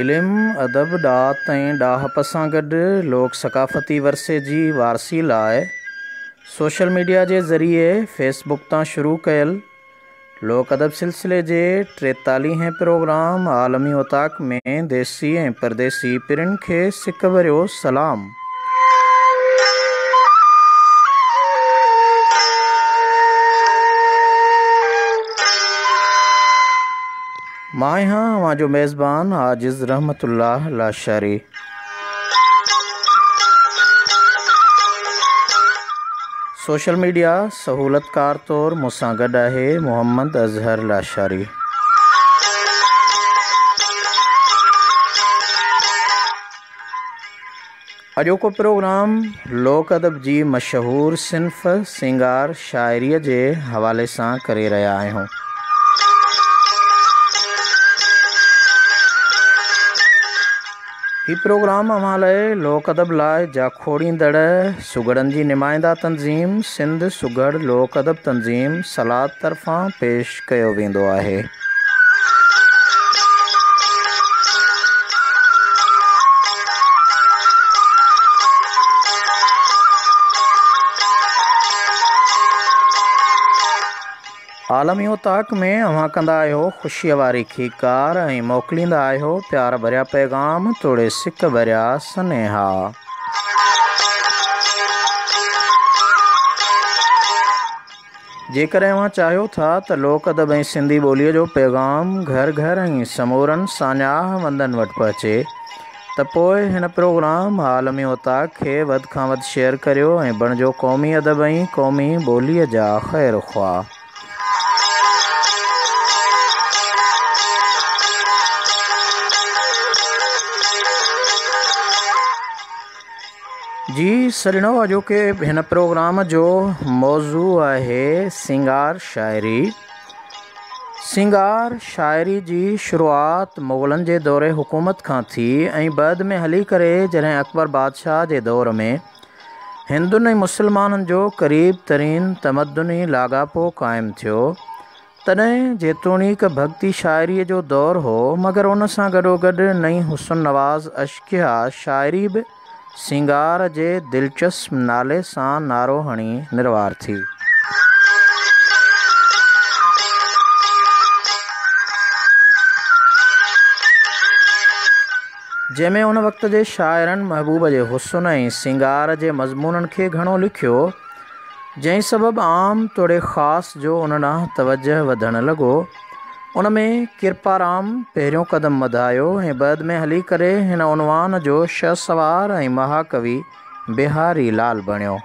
इल्मु अदब ॾात ऐं ॾाहप सां गॾु लोक सक़ाफ़ती वरसे जी वारसी लाइ सोशल मीडिया जे ज़रिए फेसबुक तां शुरू कयल लोक अदब सिलसिले जे 43हें प्रोग्राम आलमी उताक में देसी ऐं परदेसी पिरियुनि खे सिक भरियो सलाम। मां आहियां अवां जो मेज़बान आजिज़ रहमतुल्लाह लाशारी। सोशल मीडिया सहूलतकार तौर मूंसां गॾु आहे मोहम्मद अज़हर लाशारी। अॼोको प्रोग्राम लोक अदब जी मशहूर सिन्फ़ सिंगार शाइरीअ जे हवाले सां करे रहिया आहियूं। ही प्रोग्राम अव्हां लाइ लोक अदब लाइ जाखोड़ींदड़ सुगड़नि जी नुमाइंदा तंज़ीम सिंध सुगड़ लोक अदब तंज़ीम सलाद तरफ़ां पेश कयो वेंदो आहे। आलमी उताक में अव्हां कंदा आहियो ख़ुशीअ वारी खीकार ऐं मोकिलींदा आहियो प्यार भरिया पैगाम तोड़े सिक भरिया सनेहा। जेकर अव्हां चाहियो था त लोक अदब ऐं सिंधी ॿोलीअ जो पैगाम घर घर ऐं समूरनि सान्याह वंदनि वटि पहुचे त पोइ हिन प्रोग्राम आलमी उताक खे वधि खां वधि शेयर करियो ऐं बणिजो क़ौमी अदब ऐं क़ौमी ॿोलीअ जा ख़ैर ख़्वाह। जी सजणो, अॼोके हिन प्रोग्राम जो मौज़ू आहे सिंगार शाइरी। सिंगार शाइरी जी शुरूआति मुग़लनि जे दौरे हुकूमत खां थी ऐं बाद में हली करे जॾहिं अकबर बादशाह जे दौर में हिंदुनि ऐं मुस्लमाननि जो क़रीब तरीन तमदुनी लाॻापो क़ाइमु थियो, तॾहिं जेतोणीक भक्ति शाइरीअ जो दौरु हो, मगर उन सां गॾोगॾु नई हुस्न नवाज़ अश्किया शाइरी बि सिंगार जे दिलचस्प नाले सां नारो हणी निर्वार थी। जंहिंमें उन वक़्त जे शाइरनि महबूब जे हुस्न ऐं सिंगार जे मज़मूननि खे घणो लिखियो, जंहिं सबबु आम तोड़े ख़ासि जो उन ॾांहुं तवजह वधणु लॻो। उन में किरपाराम पहिरियों क़दम वधायो ऐं बाद में हली करे हिन उनवान जो शहसवार ऐं महाकवि बिहारी लाल बणियो।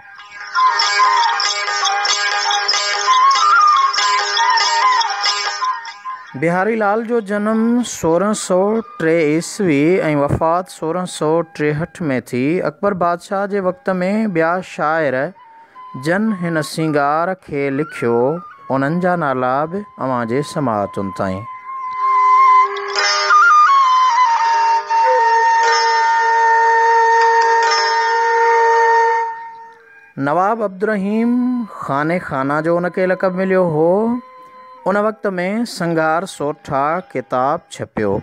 बिहारी लाल जो जनम 1603 ईस्वी ऐं वफ़ात 1663 में थी। अकबर बादशाह जे वक़्त में ॿिया शाइर जन हिन सिंगार खे लिखियो, उन्हनि जा नाला बि अव्हां जे समाअतुनि ताईं। नवाब अब्दुर्रहीम खाने खाना जो उनखे लक़ब मिलियो हो। उन वक़्त में संगार सोठा किताब छपियो।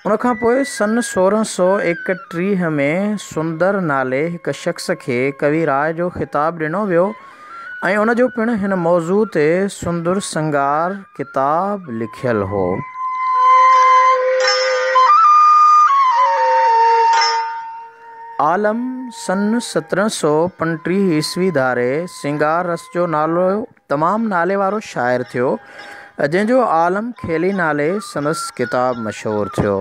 उनखां पोइ सन 1631 में सुंदर नाले हिक शख़्स खे कवि राय जो ख़िताब ॾिनो वियो ऐं उन जो पिणु हिन मौज़ू ते सुंदर संगार किताब लिखियल हो। आलम सन 1735 ईस्वी धारे सिंगार रस जो नालो तमामु नाले वारो शाइर थियो, जंहिंजो आलम खेली नाले संदसि किताब मशहूरु थियो।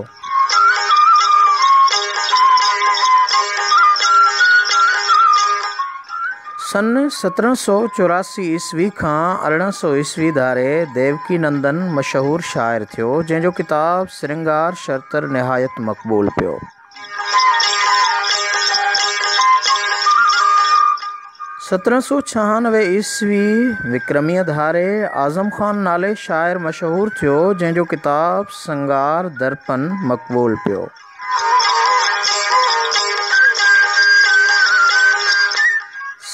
सन 1784 ईस्वी खां 1800 ईस्वी धारे देवकी नंदन मशहूरु शाइर थियो, जंहिंजो किताब श्रृंगार शर्तर निहायत मक़बूल पियो। 1796 ईस्वी विक्रमीय धारे आज़म ख़ान नाले शाइर मशहूरु थियो, जंहिंजो किताब संगार दर्पण मक़बूल पियो।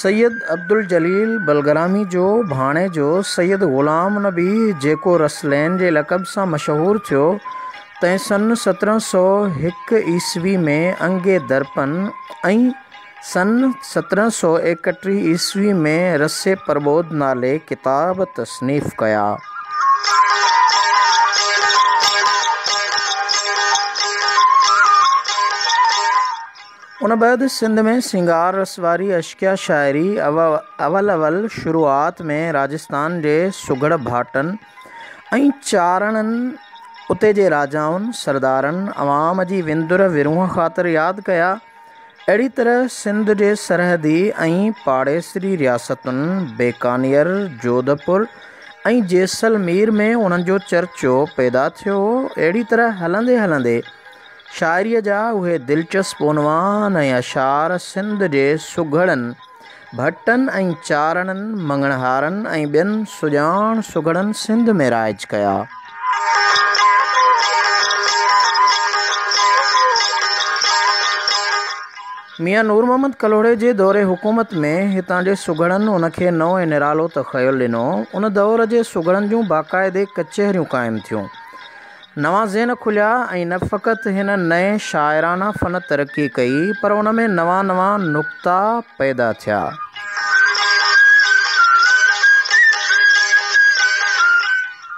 सैयद अब्दुल जलील बलगरामी जो भाणे जो सैयद ग़ुलाम नबी जेको रसलैन जे लक़ब सां मशहूरु थियो, तंहिं सन 1701 ईस्वी में अंगे दर्पण ऐं सन 1731 ईस्वी में रसे प्रबोध नाले किताब तसनीफ़ कया। उन बैदि सिंध में सिंगार रस वारी अश्किया शाइरी अवल शुरूआत में राजस्थान जे सुगड़ भाटनि ऐं चारणनि उते जे राजाउनि सरदारनि अवाम जी विंदुर विरूह ख़ातिर यादि कया। अहिड़ी तरह सिंध जे सरहदी ऐं पाड़ेसरी रियासतुनि बीकानेर, जोधपुर ऐं जैसलमेर में उन्हनि जो चर्चो पैदा थियो। अहिड़ी तरह हलंदे हलंदे शाइरीअ जा उहे दिलचस्प उनवान ऐं अशार सिंध जे सुघड़नि भट्टनि ऐं चारणनि मंगणहारनि ऐं ॿियनि सुजाण सुघड़नि सिंध में राइज कया। मियां नूर मोहम्मद कलोड़े जे दौरे हुकूमत में हितां जे सुघड़नि उनखे नओं ऐं निरालो तख़यलु ॾिनो। उन दौर जे सुघड़नि जूं बाक़ाइदे कचहरियूं क़ाइमु थियूं, नवां ज़हन खुलिया ऐं न फ़क़ति हिन नए शाइराना फ़न तरक़ी कई, पर उन में नवां नवां नुक़्ता पैदा थिया।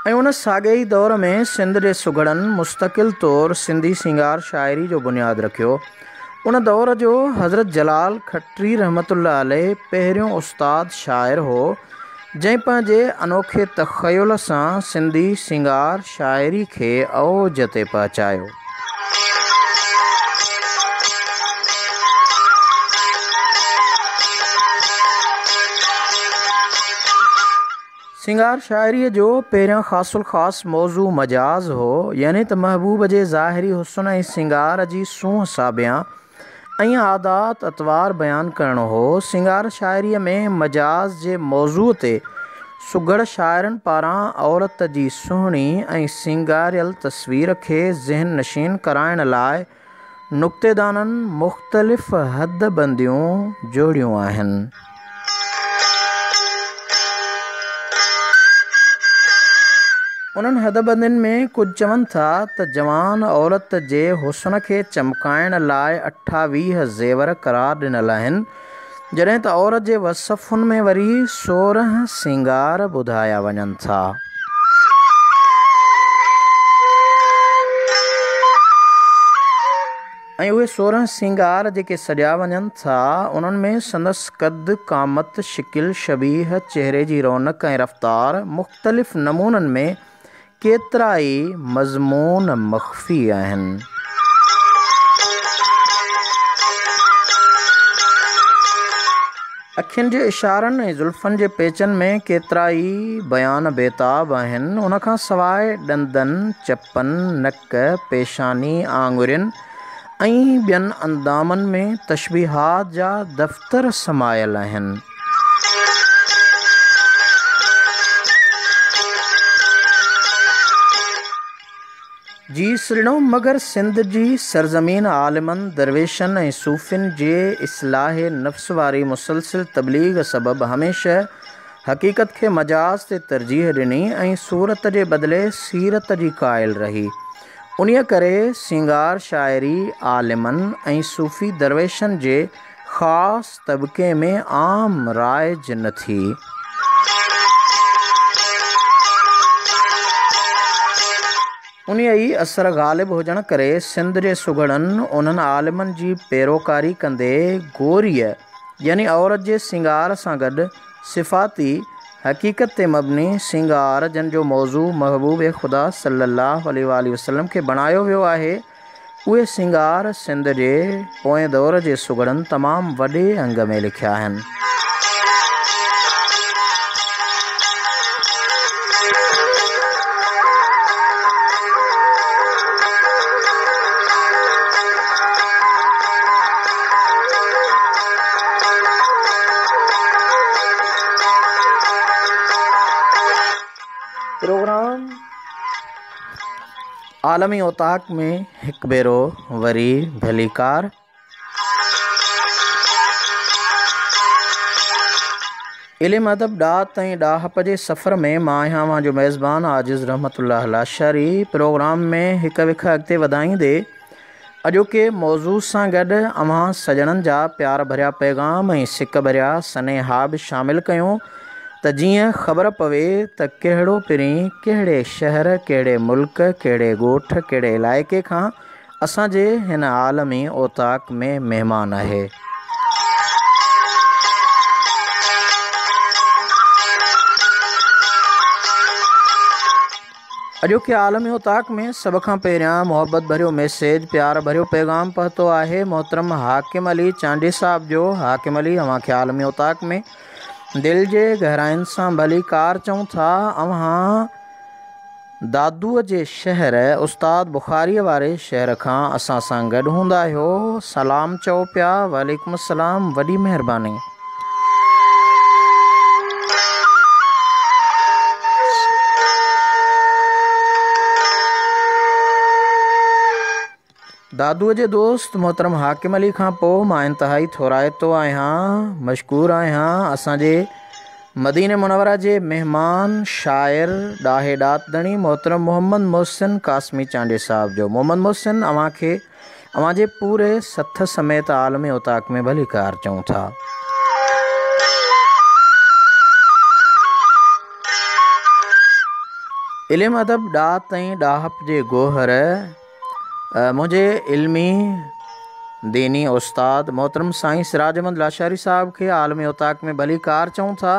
ऐं उन साॻिए दौर में सिंध जे सुघड़नि मुस्तक़िल तौरु सिंधी सिंगार शाइरी जो बुनियादु रखियो। उन दौर जो हज़रत जलाल खत्री रहमतुल्लाह अलैह पहिरियों उस्ताद शाइर हो, जंहिं पंहिंजे अनोखे तख़युल सां सिंधी सिंगार शाइरी खे औज ते पहुचायो। सिंगार शाइरीअ जो पहिरियों ख़ासुल ख़ास मौज़ू मजाज़ हो, यानी त महबूब जे ज़ाहिरी हुस्न ऐं सिंगार जी सूंह साबियां ऐं आदात अतवार बयानु करणो हो। सिंगार शाइरीअ में मजाज़ जे मौज़ूअ ते सुघड़ शाइरनि पारां औरत जी सुहिणी ऐं सिंगारियल तस्वीर खे ज़हन नशीन कराइण लाइ नुक़्तेदाननि मुख़्तलिफ़ हदबंदियूं जोड़ियूं आहिनि। उन्हनि हदबंदियुनि में कुझु चवनि था त जवान औरत जे हुस्न खे चमकाइण लाइ 28 ज़ेवर क़रार ॾिनल आहिनि, जॾहिं त औरत जे वसफ़ुनि में वरी 16 सिंगार ॿुधाया वञनि था। ऐं उहे 16 सिंगार जेके सॼा वञनि था, उन्हनि में संदसि क़द, क़ामत, शिकिल, शबीह, चहिरे जी रौनक ऐं रफ़्तार, मुख़्तलिफ़ नमूननि में केतिरा ई मज़मून मख़फ़ी आहिनि। अखियुनि जे इशारनि ऐं ज़ुल्फ़नि जे पेचनि में केतिरा ई बयान बेताब आहिनि। उनखां सवाइ ॾंदनि, चपनि, नक, पेशानी, आङुरियुनि ऐं ॿियनि अंदामनि में तशबीहात जा दफ़्तर समायल आहिनि। जी सिलणो मगर सिंध जी सरज़मीन आलिमनि, दरवेशनि ऐं सूफ़ियुनि जे इस्लाह नफ़्स वारी मुसलसिल तबलीग सबबि हमेशह हक़ीक़त खे मजाज़ ते तरजीह ॾिनी ऐं सूरत जे बदिले सीरत जी क़ाइल रही। उन्हीअ करे सिंगार शाइरी आलिमनि ऐं सूफ़ी दरवेशनि जे ख़ासि तबक़े में आम राइज न थी। उन्हीअ ई असर ग़ालिब हुजण करे सिंध जे सुघड़नि उन्हनि आलिमनि जी पैरोकारी कंदे गोरीअ यानी औरत जे सिंगार सां गॾु सिफ़ाती हक़ीक़त ते मबनी सिंगार जन जो मौज़ू महबूब ख़ुदा सल्लल्लाहु अलैहि वसल्लम खे बणायो वियो आहे, उहे सिंगार सिंध जे पोएं दौर जे सुघड़नि तमामु वॾे अंग में लिखिया आहिनि। प्रोग्राम आलमी औताक में हिकु भेरो वरी भलीकार। इल्म अदब ॾात ऐं ॾाहप जे सफ़र में मां आहियां जो मेज़बान आजिज़ रहमतुल्लाह लाशारी। प्रोग्राम में हिकु विख अॻिते वधाईंदे अॼोके मौज़ू सां गॾु अव्हां सॼणनि जा प्यार भरिया पैगाम ऐं सिक भरिया सनेहा बि शामिलु कयूं त जीअं ख़बर पवे त कहिड़ो पिरीं कहिड़े शहर, कहिड़े मुल्क, कहिड़े ॻोठ, कहिड़े इलाइक़े खां असांजे हिन आलमी ओताक में महिमान आहे। अॼोके आलमी ओताक में सभ खां पहिरियां मुहबत भरियो मैसेज, प्यार भरियो पैगाम पहुतो आहे मोहतरम हाकिम अली चांडी साहब जो। हाकिम अली, अव्हांखे आलमी ओताक में दिलि जे गहराइनि सां भली कार चऊं था। अव्हां दादूअ जे शहर उस्ताद बुखारीअ वारे शहर खां असां सां गॾु हूंदा आहियो। सलाम चओ पिया। वालेकुम अस्सलाम, वॾी महिरबानी। दादूअ जे दोस्त मोहतरम हाकिम अली खां पोइ मां इंतहाई थोराइतो आहियां, मशकूर आहियां असांजे मदीने मुनव्वरा जे महिमान शाइर ॾाहे ॾातदणी मोहतरम मोहम्मद मोहसिन कासमी चांडे साहब जो। मोहम्मद मोहसिन, अव्हांखे अव्हांजे पूरे सथ समेत आलमी ओताक में भली कार चऊं था। इल्म अदब ॾात ऐं ॾाहप जे गोहर मुंहिंजे इल्मी दीनी उस्ताद मोहतरम साईं सिराज अहमद लाशारी साहब खे आलमी ओताक में भली कार चऊं था।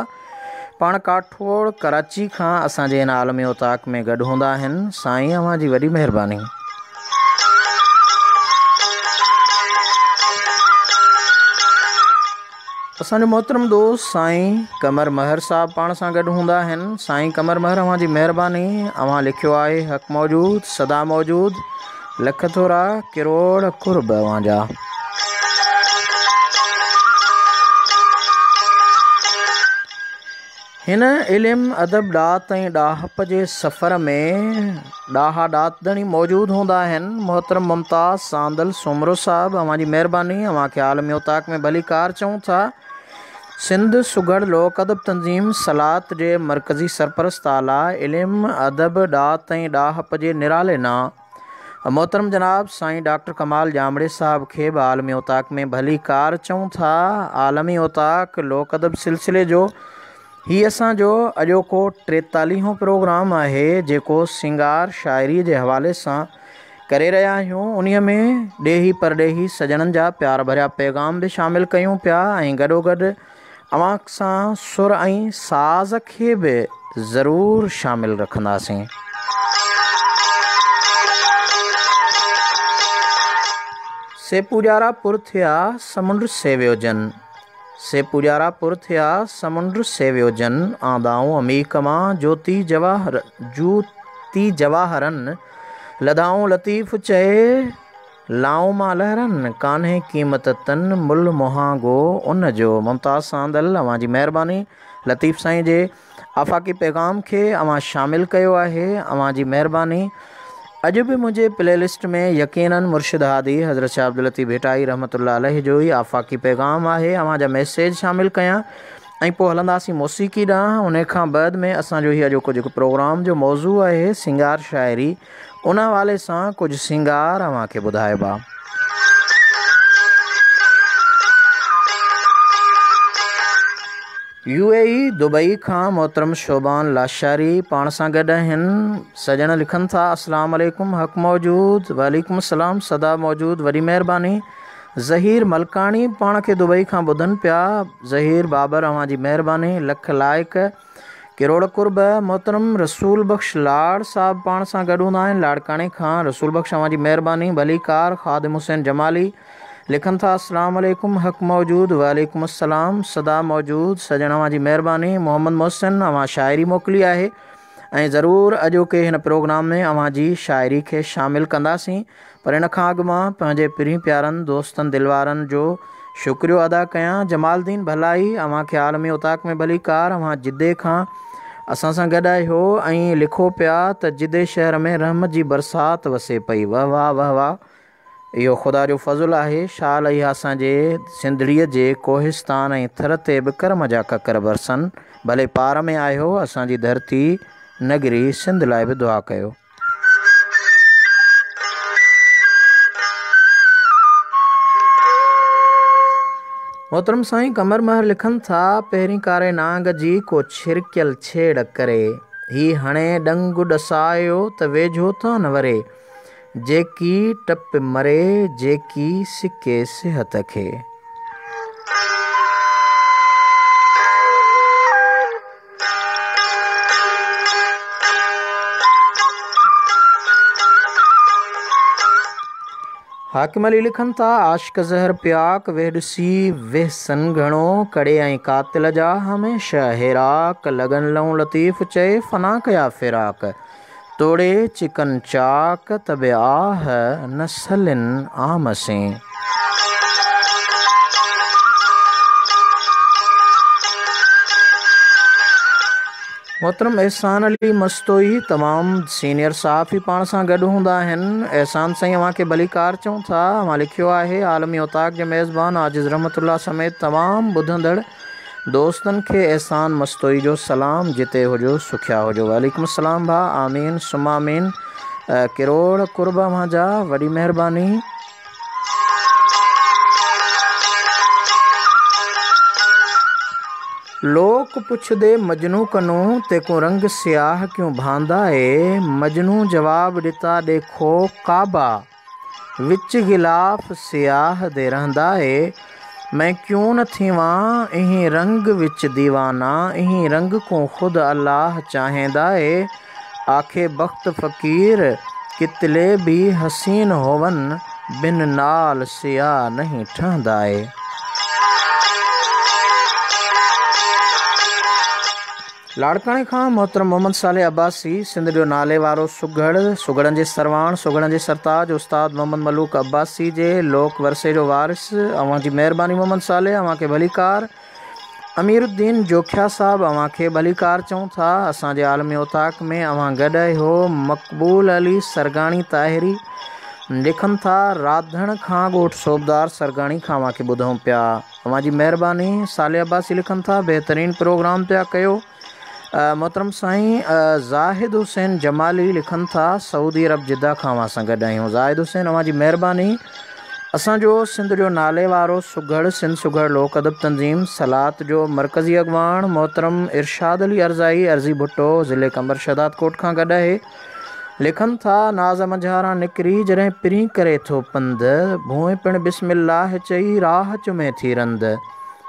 पाण काठोड़ कराची खां असांजे हिन आलमी ओताक में गॾु हूंदा आहिनि। साईं, अव्हांजी वॾी महिरबानी। असांजो मोहतरम दोस्त साईं कमर महर साहब पाण सां गॾु हूंदा आहिनि। साईं कमर महर, अव्हांजी महिरबानी। अव्हां लिखियो आहे हक़ मौजूद सदा मौजूद, लख थोरा किरोड़ कुर्ब अव्हांजा। हिन इल्म अदब ॾात ऐं ॾाहप जे सफ़र में ॾाहा ॾातदणी मौजूदु हूंदा आहिनि। मोहतरम मुमताज़ सांदल सुमरो साहब, अव्हांजी महिरबानी। अव्हांखे आलमी ओताक में भली कार चऊं था। सिंध सुगढ़ लोक अदब तंज़ीम सलात जे मरकज़ी सरपरस्त आला इल्म अदब ॾात ऐं ॾाहप जे निराले ना मोहतरम जनाब साईं डॉक्टर कमाल जामड़े साहब खे बि आलमी ओताक में भली कार चऊं था। आलमी ओताक लोक अदब सिलसिले जो हीअ असांजो अॼोको 43हों प्रोग्राम आहे, जेको सिंगार शाइरी जे हवाले सां करे रहिया आहियूं। उन्हीअ में ॾेही परॾेही सॼणनि जा प्यार भरिया पैगाम बि शामिलु कयूं पिया ऐं गॾोगॾु अव्हां सां सुर ऐं साज़ खे बि ज़रूरु शामिलु रखंदासीं। से पुॼारा पुर थिया समुंड सेवियो जन, से पुॼारा पुर थिया समुंड सेवियो जन, आंदाऊं अमीक मां ज्योति जवाहरन, लदाऊं लतीफ़ चए लाऊं मां लहरन, कान्हे क़ीमत तन मुल मुहांगो उन जो। मुमताज़ सांदल, अव्हांजी महिरबानी। लतीफ़ साईं जे आफ़ाक़ी पैगाम खे अव्हां शामिलु कयो आहे, अव्हांजी महिरबानी। अॼु बि मुंहिंजे प्लेलिस्ट में यकीनन मुर्शिद हादी हज़रत शाह अब्दुल लतीफ़ भेटाई रहमतुल्लाह अलैहि जो ई आफ़ाक़ी पैगाम आहे। अव्हांजा मैसेज शामिलु कयां ऐं पोइ हलंदासीं मौसीक़ी ॾांहुं। उन खां बाद में असांजो हीअ अॼोको जेको प्रोग्राम जो मौज़ू आहे सिंगार शाइरी, उन हवाले सां कुझु सिंगार अव्हांखे ॿुधाइबा। UAE दुबई खां मोहतरम शोबान लाशारी पाण सां गॾु आहिनि। सॼण लिखनि था अस्सलाम वालेकुम, हक़ मौजूद, वालेकुम अस्सलाम, सदा मौजूद, वॾी महिरबानी। ज़हीर मलकाणी पाण खे दुबई खां ॿुधनि पिया। ज़हीर बाबर, अव्हांजी महिरबानी, लख लाइक किरोड़ कुर्ब। मोहतरम रसूल बख्श लाड़ साहब पाण सां गॾु हूंदा आहिनि लाड़काणे खां। रसूल बख्श, अव्हांजी महिरबानी, भली कार। ख़ादिम हुसैन जमाली लिखनि था अस्सलाम वालेकुम, हक़ मौजूद, वालेकुम अस्सलाम, सदा मौजूद, सॼण अव्हांजी महिरबानी। मोहम्मद मोहसिन, अव्हां शाइरी मोकिली आहे ऐं ज़रूरु अॼोके हिन प्रोग्राम में अव्हांजी शाइरी खे शामिलु कंदासीं। पर इन खां अॻु मां पंहिंजे पिरी प्यारनि दोस्तनि दिलवारनि जो शुक्रियो अदा कयां। जमालदीन भलाई, अव्हांखे आलमी ओताक में भली कार। अव्हां जिदे खां असां सां गॾु आहियो ऐं लिखो पिया त जिदे शहर में रहमत जी बरसाति वसे पई। वाह वाह वाह वाह, इहो ख़ुदा जो फज़ुलु आहे। शाल इहा असांजे सिंधड़ीअ जे कोहिस्तान ऐं थर ते बि करम जा ककर बरसनि। भले पार में आहियो, असांजी धरती नगरी सिंध लाइ बि दुआ कयो। मोहतरम साईं कमर महर लिखनि था, पहिरीं कारे नांग जी को छिरकियल छेड़ करे, ही हणे डंगु ॾसायो त वेझो था न वरे, जेकी टप मरे जेकी सिके सिहत खे। हाकिम अली लिखनि था, आशिक ज़हर प्याक वेहॾसी वेहसन घणो, कड़े ऐं कातिल जा हमेशह हेराक, लॻन लऊं लतीफ़ चए फना कया फ़िराक, तोड़े चिकन चाक तबे आह न सलिन आम से। मोहतरम एहसान अली मस्तोई तमामु सीनियर सहाफ़ी पाण सां गॾु हूंदा आहिनि। एहसान साईं अव्हांखे भलीकार चऊं था। अव्हां लिखियो आहे, आलमी औताक़ जे मेज़बान आजिज़ रहमतुल्लाह समेत तमामु ॿुधंदड़ दोस्तनि खे एहसान मस्तोई जो सलाम, जिते हुजो सुखिया हुजो। वालेकुम सलाम भाउ, आमीन सुमा आमीन। किरोड़ कुर्ब अव्हां जा, वॾी महिरबानी। लोक पुछदे मजनू कनू तेको रंग सियाह क्यों भांदा है, मजनू जवाब दिता देखो काबा, विच गिलाफ सियाह दे रहंदा है, मैं क्यों न थीवा इहीं रंग विच दीवाना, इहीं रंग को खुद अल्लाह चाहेंदा है, आखे बख्त फ़कीर कितले भी हसीन होवन, बिन नाल सियाह नहीं ठहंदा है। लाड़काणे खां मोहतरम मोहम्मद साले अब्बासी, सिंध जो नाले वारो सुगड़नि जे सरवाण, सुगड़नि जे सरताज उस्ताद मोहम्मद मलूक अब्बासी जे लोक वरसे जो वारिस, अव्हांजी महिरबानी मोहम्मद साले, अव्हांखे भलीकार। अमीरुद्दीन जोखिया साहब, अव्हांखे भलीकार चऊं था। असांजे आलमी औताक़ में अव्हां गॾु आहियो। मक़बूल अली सरगाणी ताहिरी लिखनि था, राधण खां ॻोठ सोबदार सरगाणी खां अव्हांखे ॿुधूं पिया, अव्हांजी महिरबानी। साले अब्बासी लिखनि था, बहितरीनु प्रोग्राम पिया कयो। मोहतरम साईं ज़ाहिद हुसैन जमाली लिखनि था, सऊदी अरब जिद्दा खां अव्हां सां गॾु आहियूं। ज़ाहिद हुसैन, अव्हांजी महिरबानी। असांजो सिंध जो नाले वारो सुघड़ सिंध सुघड़ लोक अदब तंज़ीम सलात जो मरकज़ी अॻवान मोहतरम इरशाद अली अर्ज़ाई अर्ज़ी भुट्टो ज़िले कंबर शहदाद कोट खां गॾु आहे। लिखनि था, नाज़ मंझारा निकिरी जॾहिं पिरी करे थो पंध, भूए पिण बिस्मिल्लाह चई राह चुमे थी रंद,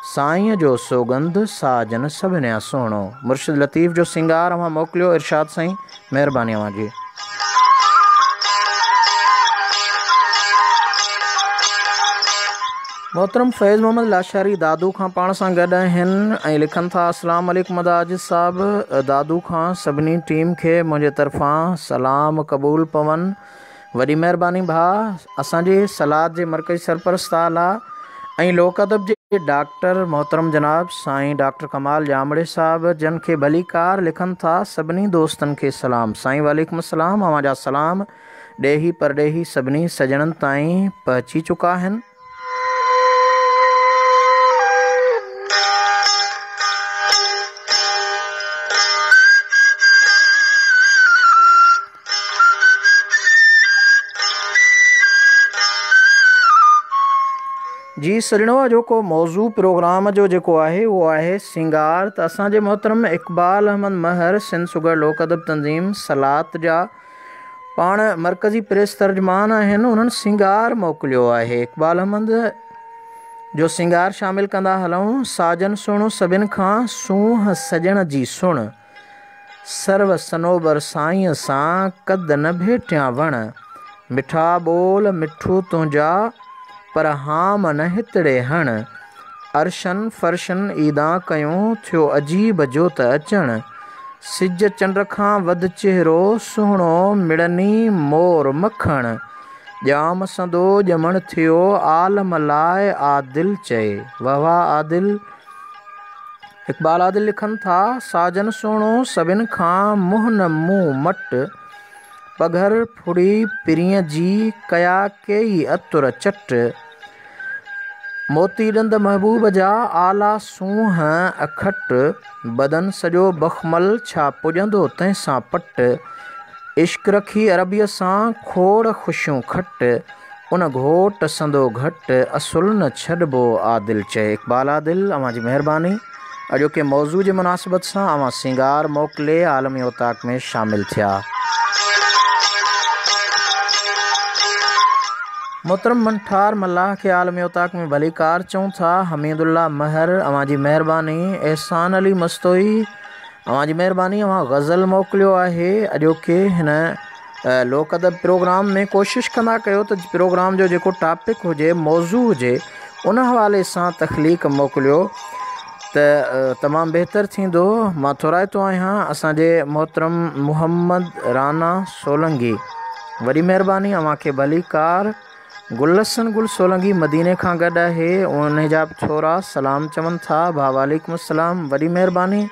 साईं जो सौगंध साजन सभिनिया सुहिणो। मुर्शिद लतीफ़ जो सिंगार अव्हां मोकिलियो इरशाद साईं, महिरबानी अव्हांजी। मोहतरम फैज़ मोहम्मद लाशारी दादू खां पाण सां गॾु आहिनि ऐं लिखनि था, अस्सलाम वालेकुम मदाजिद साहब, दादू खां सभिनी टीम खे मुंहिंजे तरफ़ां सलाम क़बूल पवनि। वॾी महिरबानी भाउ। असांजे सलाद जे मरकज़ी सरपरस्त आला ऐं लोक अदब जे डॉक्टर मोहतरम जनाब साईं डॉक्टर कमाल जामड़े साहब जन खे भलीकार लिखनि था, सभिनी दोस्तनि खे सलाम। साईं वालेकुम सलाम, अव्हां जा सलाम ॾेही परॾेही सभिनी सजणनि ताईं पहुची चुका आहिनि। जी सजणो, जेको मौज़ू प्रोग्राम जो जेको आहे उहो आहे सिंगार। त असांजे मोहतरम इक़बाल अहमद महर सिंध सुगर लोक अदब तंज़ीम सलात जा पाण मरकज़ी प्रेस तर्जमान आहिनि, उन्हनि सिंगार मोकिलियो आहे। इक़बाल अहमद जो सिंगार शामिलु कंदा हलूं। साजन सुहिणो सभिनि खां सूंह सजण जी सुण, सर्व सनोबर साईं सां कद न भेटिया वण, मिठा ॿोल मिठू तुंहिंजा पर हाम न हितड़े हण, अर्शन फर्शन ईदा कयूं थियो अजीब जो त अचण, सिज चंड खां वध चेहरो सुहिणो मिड़नी मोर मखण, ॼाम संदो ॼमण थियो आलम लाइ आदिल चए। वाह वाह आदिल। इक़बाल आदिल लिखनि था, साजन सुहिणो सभिनि खां मुंहुं न मुंहुं मट, पघर फुड़ी पिरीअ जी कया कई अतुर चट, मोती ॾंद महबूब जा आला सूंह अखट, बदन सॼो बख़मल छा पुॼंदो तंहिंसां पट, इश्क रखी अरबीअ सां खोड़ ख़ुशियूं खट, उन घोट संदो घट असुल न छॾिबो आदिल चए। इक़बाल आदिल, अव्हां जी महिरबानी। अॼोके मौज़ू जे मुनासिबत सां अव्हां सिंगार मोकिले आलमी ओताक में शामिल थिया। मोहतरम मंठार मल्लाह खे आलमी ओताक में भलीकार चऊं था। हमीदुल्ला महर, अव्हां जी महिरबानी। एहसान अली मस्तोई, अव्हां जी महिरबानी। अव्हां गज़ल मोकिलियो आहे अॼोके हिन लोक अदब प्रोग्राम में। कोशिशि कंदा कयो त प्रोग्राम जो जेको टॉपिक हुजे, मौज़ू हुजे, उन हवाले सां तख़लीक़ मोकिलियो त तमामु बहितर थींदो। मां थोराइतो आहियां असांजे मोहतरम मोहम्मद राना सोलंगी, वॾी महिरबानी, अव्हां खे भलीकार। गुलसन गुल सोलंगी मदीने खां गॾु आहे, उन जा थोरा सलाम चवनि था। भा वालेकुम अस्सलाम, वॾी महिरबानी।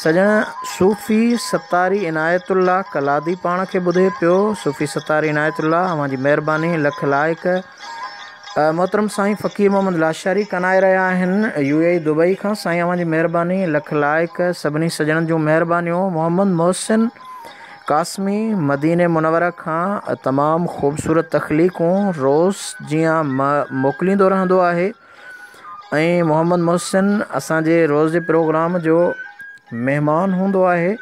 सजण सूफ़ी सतारी इनायतुल्ला कलादी पाण खे ॿुधे पियो। सूफ़ी सतारी इनायतुल्ला, अव्हां जी महिरबानी, लख लाइक। मोहतरम साईं फ़कीर मोहम्मद लाशारी कनाए रहिया आहिनि UAE दुबई खां। साईं अव्हां जी महिरबानी, लख लाइक। सभिनी सजणनि जूं महिरबानियूं। मोहम्मद मोहसिन कासमी मदीने मुनवरा खां तमामु ख़ूबसूरत तख़लीक़ूं रोज़ जीअं मोकिलींदो रहंदो आहे। ऐं मोहम्मद मोहसिन असांजे रोज़ जे प्रोग्राम जो महिमान हूंदो आहे।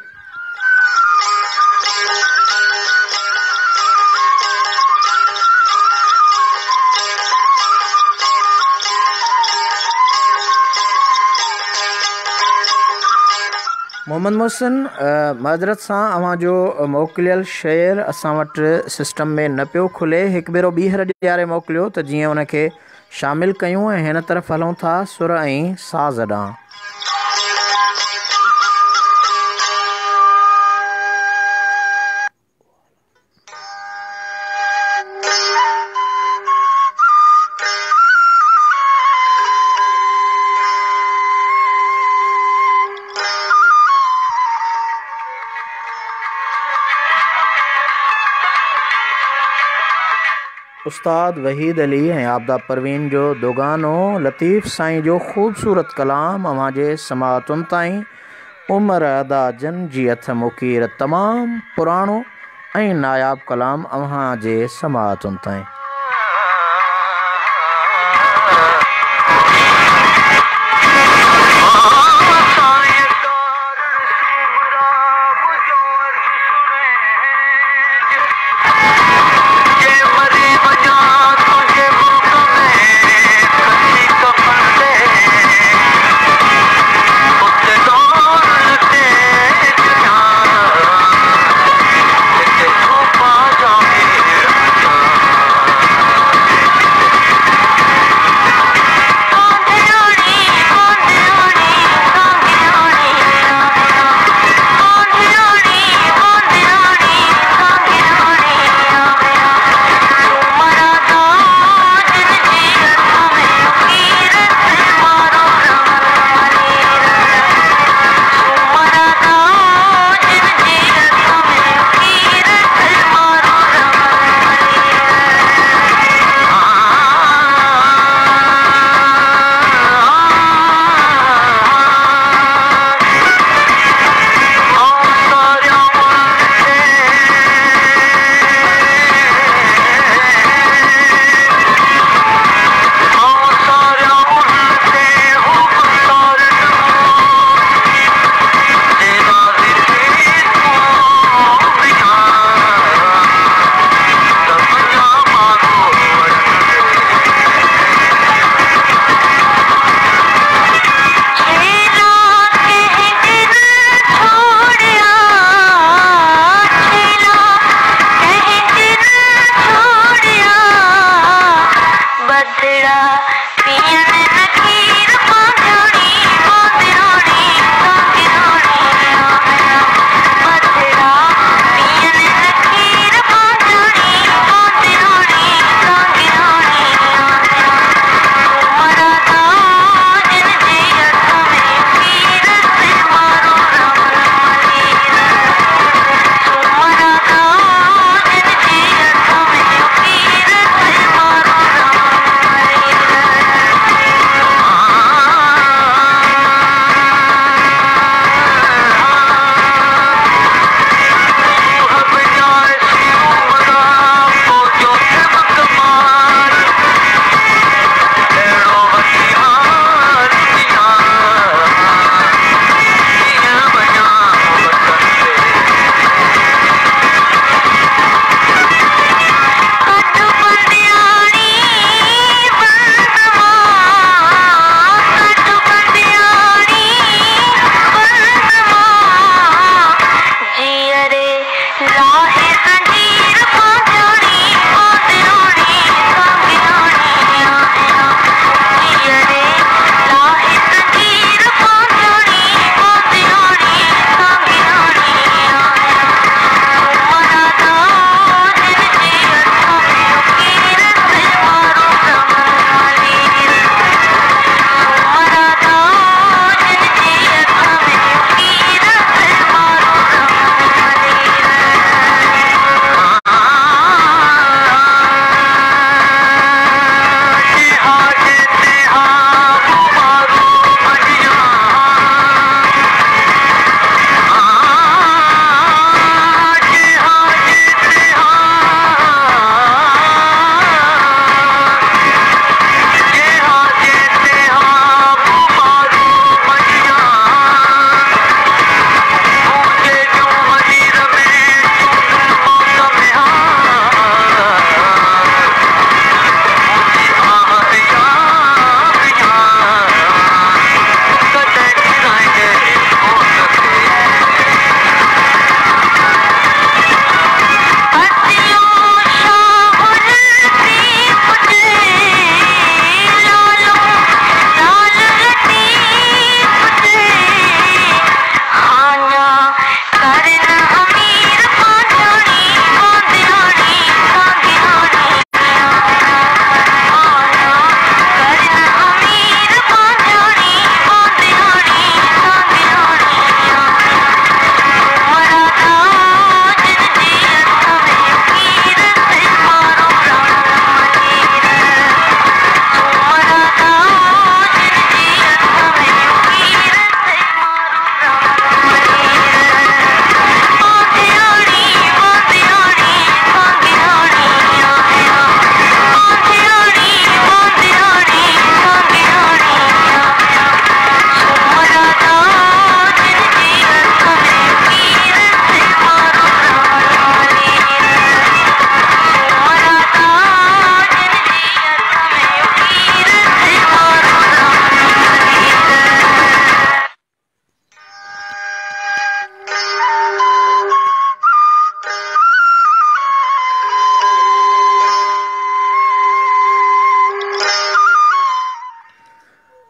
मोहम्मद मोहसिन, माज़रत सां अव्हां जो मोकिलियल शेयर असां वटि सिस्टम में न पियो खुले। हिकु भेरो ॿीहर ॾियारे मोकिलियो त जीअं उन खे शामिलु कयूं। ऐं हिन तरफ़ हलूं था सुर ऐं साज़ ॾांहुं। उस्ताद वहीद अली ऐं आबदा परवीन जो दोगानो लतीफ़ साईं जो ख़ूबसूरत कलाम अव्हां जे समाअतुनि ताईं। उमर अदा जन जी हथ मुकीर तमामु पुराणो ऐं नायाब कलाम अव्हां जे समाअतुनि ताईं।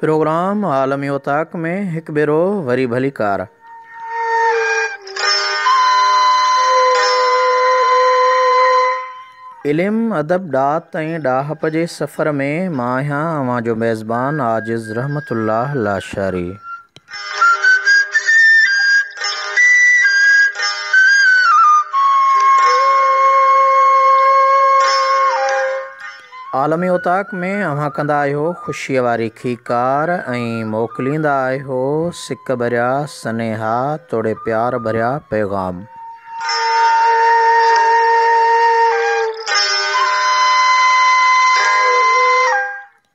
प्रोग्राम आलमी उताक में हिकु भेरो वरी भली कार। इल्म अदब ॾात ऐं ॾाहप जे सफ़र में मां आहियां अव्हां जो मेज़बान आजिज़ रहमतुल्लाह लाशारी। आलमी उताक में अव्हां कंदा आहियो ख़ुशीअ वारी खीकार ऐं मोकिलींदा आहियो सिक भरिया सनेहा तोड़े प्यार भरिया पैगाम।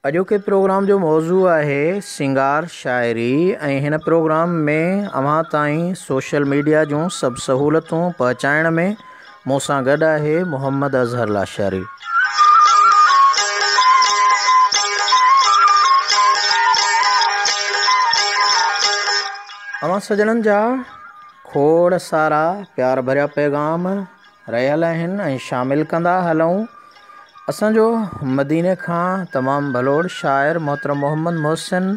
अॼोके प्रोग्राम जो मौज़ू आहे सिंगार शाइरी ऐं हिन प्रोग्राम में अव्हां ताईं सोशल मीडिया जूं सभु सहूलतूं पहुचाइण में मूं सां गॾु आहे मोहम्मद अज़हर लाशारी। अवां सजणनि जा खोड़ सारा प्यार भरिया पैगाम रहियल आहिनि ऐं शामिलु कंदा हलूं। असांजो मदीने खां तमामु भलोड़ शाइर मोहतरम मोहम्मद मोहसिन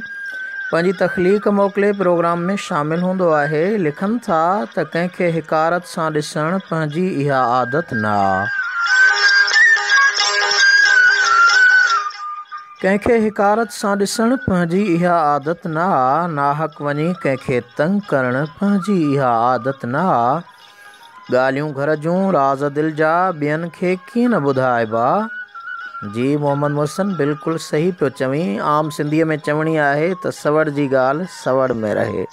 पंहिंजी तख़लीक़ मोकिले प्रोग्राम में शामिलु हूंदो आहे। लिखनि था त कंहिंखे हिकारत सां ॾिसणु पंहिंजी इहा आदत न आहे। कंहिंखे हिकारत सां ॾिसणु पंहिंजी इहा आदत न आहे। नाहक वञी कंहिंखे तंग करणु पंहिंजी इहा आदत न आहे। ॻाल्हियूं घर जूं राज़ दिलि जा ॿियनि खे कीअं न ॿुधाइबा। जी मोहम्मद मोहसिन बिल्कुलु सही पियो चवीं। आम सिंधीअ में चवणी आहे त सवड़ जी ॻाल्हि सवड़ में रहे।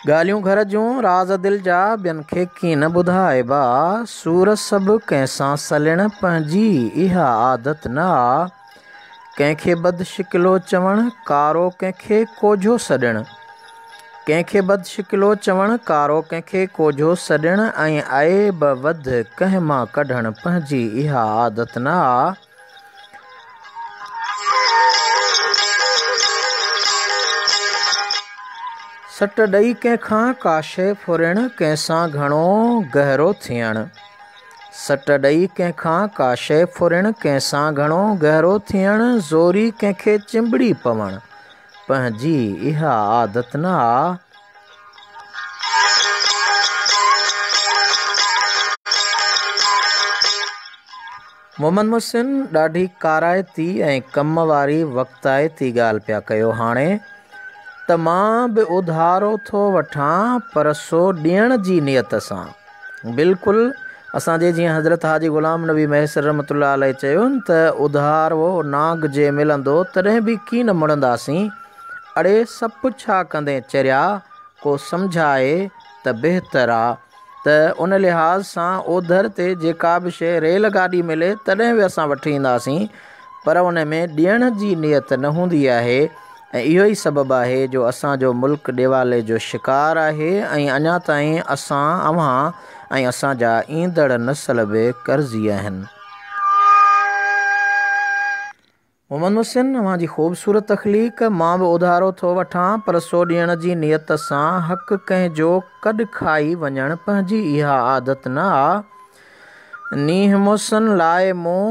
ॻाल्हियूं घर जूं राज़ दिलि जा ॿियनि खे कीअं न ॿुधाइबा। सूर सभु कंहिंसां सलणु पंहिंजी इहा आदत न आहे। कंहिंखे बदशिकिलो चवणु कारो कंहिंखे कोझो सॾणु। कंहिंखे बदशिकिलो चवणु कारो कंहिंखे कोझो सॾणु ऐं ऐब वध कंहिं मां कढणु पंहिंजी इहा आदत न आहे। सट ॾेई कंहिंखां का शइ फुरणु कंहिंसां घणो गहरो थियणु। सट ॾेई कंहिंखां का शइ फुरणु कंहिंसां घणो गहरो थियणु। ज़ोरी कंहिंखे चिंबड़ी पवणु पंहिंजी इहा आदत न आहे। मोहम्मद मोहसिन ॾाढी काराइती ऐं कम वारी वक़्ताइती ॻाल्हि पिया कयो हाणे त मां बि उधारो थो वठां पर सो ॾियण जी नियत सां। बिल्कुलु असांजे जीअं हज़रत हाजी ग़ुलाम नबी मैसर रहमतुल्लाह अलैह चयो त उधारो नाग जे मिलंदो तॾहिं बि कीन मुड़ंदासीं। अड़े सभु छा कंदे चरिया को सम्झाए त बहितर आहे त उन लिहाज़ सां ओधर ते जेका बि शइ रेल गाॾी मिले तॾहिं बि असां वठी ईंदासीं पर उन में ॾियण जी नियत न हूंदी आहे। ऐं इहो ई सबबु आहे जो असांजो मुल्क ॾेवाले जो शिकार आहे ऐं अञा ताईं असां अव्हां ऐं असांजा ईंदड़ नस्ल बि कर्ज़ी आहिनि। मोहम्मद मोहसिन अव्हां जी ख़ूबसूरत तख़लीक़ मां बि उधारो थो वठां पर सो ॾियण जी नियत सां हक़ कंहिंजो कॾु खाई वञणु पंहिंजी इहा आदत न आहे। नींहं मोहसिन लाइ मूं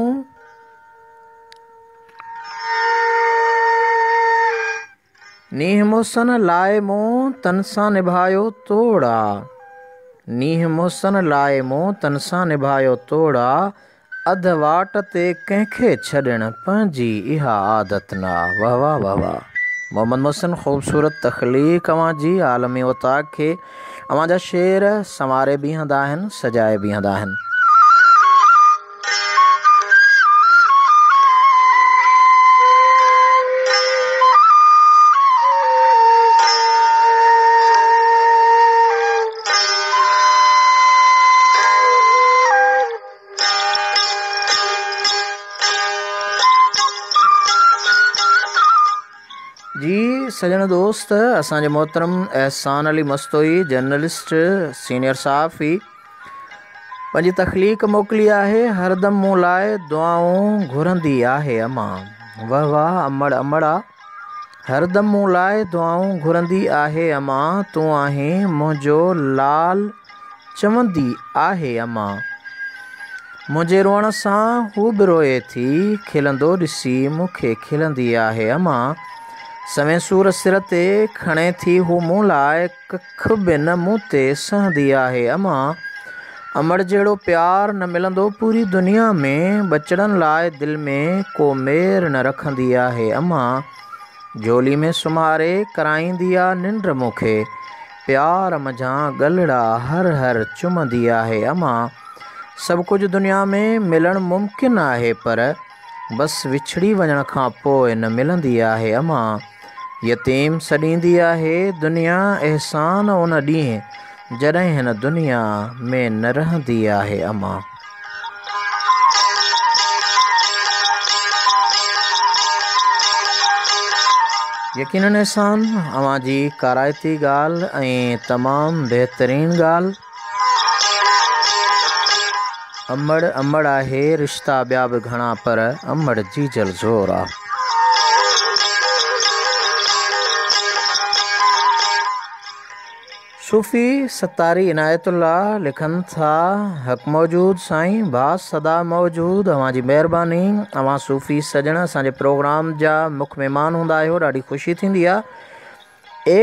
नींहं मोहसिन लाइ मूं तन सां निभायो तोड़ा। नींहं मोहसिन लाइ मूं तन सां निभायो तोड़ा। अध वाट ते कंहिंखे छॾणु पंहिंजी इहा आदत न आहे। वाह वाह वाह वाह। मोहम्मद मोहसिन ख़ूबसूरत तख़लीक़ अव्हां जी आलमी उताक खे अव्हां जा शेर संवारे बीहंदा आहिनि सजाए बीहंदा आहिनि। जी सजण दोस्त असांजे मोहतरम एहसान अली मस्तोई जर्नलिस्ट सीनियर सहाफ़ी पंहिंजी तख़लीक़ मोकिली आहे। हरदम मूं लाइ दुआऊं घुरंदी आहे अमा। वाह वाह अमड़ अमड़ा। हरदम मूं लाइ दुआऊं घुरंदी आहे अमा। तूं आहीं मुंहिंजो लाल चवंदी आहे अमा। मुंहिंजे रोअण सां हू बि रोए थी, खिलंदो ॾिसी मूंखे खिलंदी आहे अमा। सवें सूर सिर ते खणे थी हू मूं लाइ, कख बि न मूं ते सहंदी आहे अमा। अमड़ जहिड़ो प्यार न मिलंदो पूरी दुनिया में, बचड़नि लाइ दिलि में को मेर न रखंदी आहे अमा। झोली में सुम्हारे कराईंदी आहे निंड मूंखे, प्यार मंझां ॻलड़ा हर हर चुमंदी आहे अमा। सभु कुझु दुनिया में मिलणु मुमकिन आहे, पर बसि विछड़ी वञण खां पोइ न मिलंदी आहे अमा। यतीम सॾींदी आहे दुनिया अहसान उन ॾींहुं, जॾहिं हिन दुनिया में न रहंदी आहे अमा। यकीनन एहसान अवां जी काराइती ॻाल्हि ऐं तमामु बहितरीनु ॻाल्हि। अमड़ अमड़ आहे, रिश्ता ॿिया बि घणा, पर अमड़ जीजल ज़ोर आहे। सूफ़ी सतारी इनायतुल्ला लिखनि था, हक़ मौजूद साईं, बास सदा मौजूद, अवां जी महिरबानी। अवां सूफ़ी सजण असांजे प्रोग्राम जा मुख्य महिमान हूंदा आहियो, ॾाढी ख़ुशी थींदी आहे।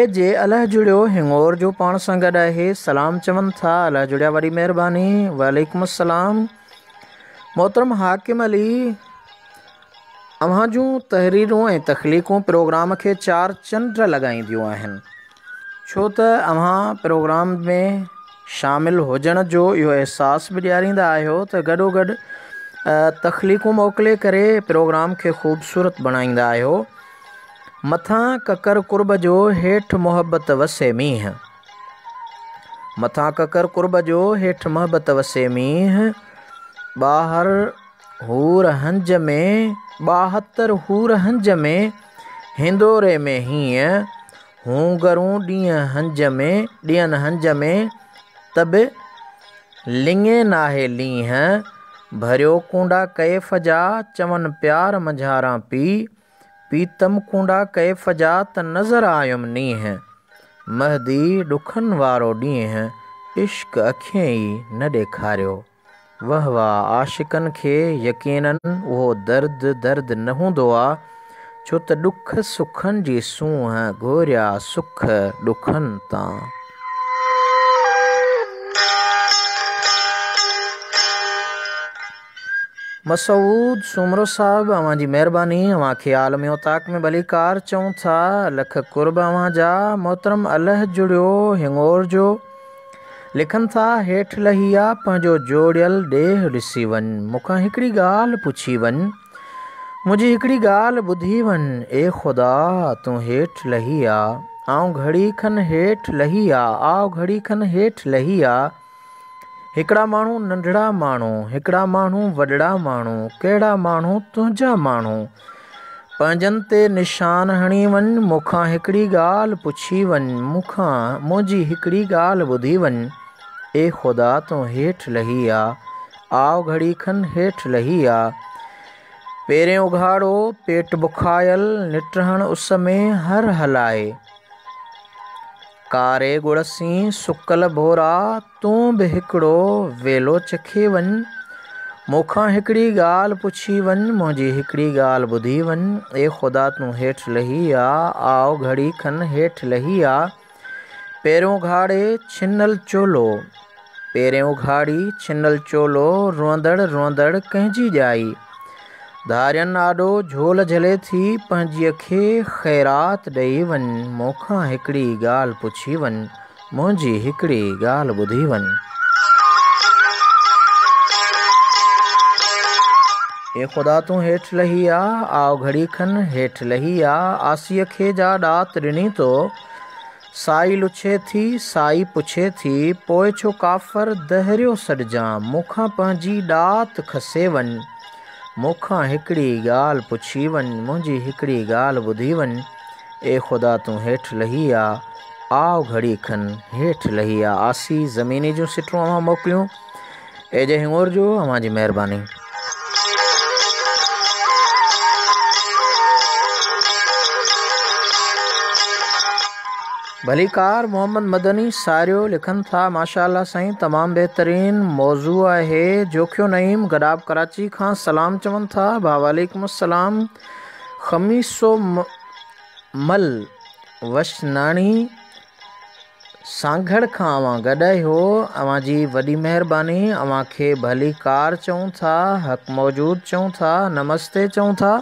जे अलाह जुड़ियो हिंगोर जो पाण सां गॾु आहे, सलाम चवनि था, अलाह जुड़िया वॾी महिरबानी। वालेकुम अस्सलाम। मोहतरम हाकिम अली, अव्हां जूं तहरीरूं ऐं तख़लीक़ूं प्रोग्राम खे चार चंड लॻाईंदियूं आहिनि, छो त अव्हां प्रोग्राम में शामिलु हुजण जो इहो अहसासु बि ॾियारींदा आहियो त गॾोगॾु तख़लीक़ूं मोकिले करे प्रोग्राम खे ख़ूबसूरत बणाईंदा आहियो। मथां ककर कुर्ब जो, हेठि मोहबत वसे मींहं, मथां ककर कुर्ब जो, हेठि मोहबत वसे मींहं। 72 हूर हंज में, हिंदोरे में हीअं, हूं गरूं ॾींहनि हंज में, तब लिङे नाहे लींहं। भरियो कूंडा कैफ़ जा, चवनि प्यार मंझारां पी, पीतम कूंडा कैफ़ जा त नज़र आयुमि नींहं। महदी ॾुखनि वारो ॾींहुं, इश्क अखियूं ई न ॾेखारियो। वाह वाह आशिकनि खे यकीनन उहो दर्द न हूंदो आहे, छो त ॾुख सुखनि जी सूंहं घोरिया सुख ॾुखनि तां। मसूद सुमरो साहब, अवां जी महिरबानी। अवां खे आलमी औताक में भलीकार चऊं था, लख कुर्ब अवां जा। मोहतरम अलाह जुड़ियो हिंगोर जो लिखनि था, हेठि लही आ पंहिंजो जोड़ियल ॾेह ॾिसी वञ, मूंखां हिकिड़ी ॻाल्हि पुछी वञ, मुंहिंजी हिकिड़ी ॻाल्हि ॿुधी वञ। ए ख़ुदा तूं हेठि लही आ, आऊं घड़ी खनि हेठि लही आ, आओ घड़ी खनि हेठि लही आ। हिकिड़ा माण्हू नंढड़ा माण्हू, हिकिड़ा माण्हू वॾड़ा माण्हू, कहिड़ा माण्हू तुंहिंजा माण्हू, पंहिंजनि ते निशान हणी वञ, मूंखां हिकिड़ी ॻाल्हि पुछी वञ, मुंहिंजी हिकिड़ी ॻाल्हि ॿुधी वञ। ए ख़ुदा तूं हेठि लही आ, आओ घड़ी खनि हेठि लही आ। पेरें उघाड़ो पेट बुखायल, निटहण उस में हर हलाए, कारे गुड़ सी सुकल भोरा, तूं बि हिकिड़ो वेलो चखे वञ, मूंखां हिकिड़ी ॻाल्हि पुछी वञ, मुंहिंजी हिकिड़ी ॻाल्हि ॿुधी वञ। ए ख़ुदा तूं हेठि लही आ, आओ घड़ी खनि हेठि लही आ। पहिरियों उघाड़े छिनल चोलो, पहिरें उघाड़ी छिनल चोलो, रोअंदड़ रोअंदड़ कंहिंजी ॼाई, धारियनि आॾो झोल झले थी, पंहिंजीअ खे ख़ैरात ॾेई वञ, मूंखां हिकिड़ी ॻाल्हि पुछी वञ, मुंहिंजी हिकिड़ी ॻाल्हि ॿुधी वञ। ए ख़ुदा तूं हेठि लही आ, आओ घड़ी खनि हेठि लही आ। आसीअ खे जा ॾात ॾिनी तो, साई लुछे थी, साई पुछे थी, पोइ छो काफ़र दहरियो सॾजां, मूंखां पंहिंजी ॾात खसे वञ, मूंखां हिकिड़ी ॻाल्हि पुछी वञ, मुंहिंजी हिकिड़ी ॻाल्हि ॿुधी वञ। ए ख़ुदा तूं हेठि लही आ, आओ घड़ी खनि हेठि लही आ। आसी ज़मीनी जूं सिटरूं अवां मोकिलियूं, एजे हिंगोर जो, अवां जी महिरबानी। भलीकार मोहम्मद मदनी सारियो लिखनि था माशाअल्लाह साईं तमामु बहितरीन मौज़ू आहे। जोखियो नईम गडाब कराची खां सलाम चवनि था भाउ वालेकुम अस्सलाम। ख़मीसो मल वशनाणी सांगड़ खां अवां गॾायो अवां जी वॾी महिरबानी। अवां खे भलीकार चऊं था, हक़ मौजूद चऊं था, नमस्ते चऊं था।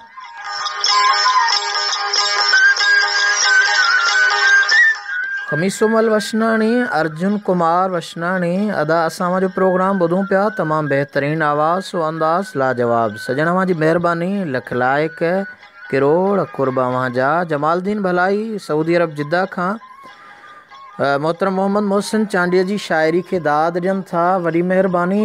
ख़मीसोमल वशनाणी अर्जुन कुमार वशनाणी अदा असां जो प्रोग्राम ॿुधूं पिया। तमामु बहितरीन आवाज़ सो अंदाज़ लाजवाब। सजण अवां जी महिरबानी लख लाइक किरोड़ कुर्ब अवां जा। जमालदीन भलाई सऊदी अरब जिद्दा खां मोहतरम मोहम्मद मोहसिन चांडीअ जी शाइरी खे दाद ॾियनि था, वॾी महिरबानी।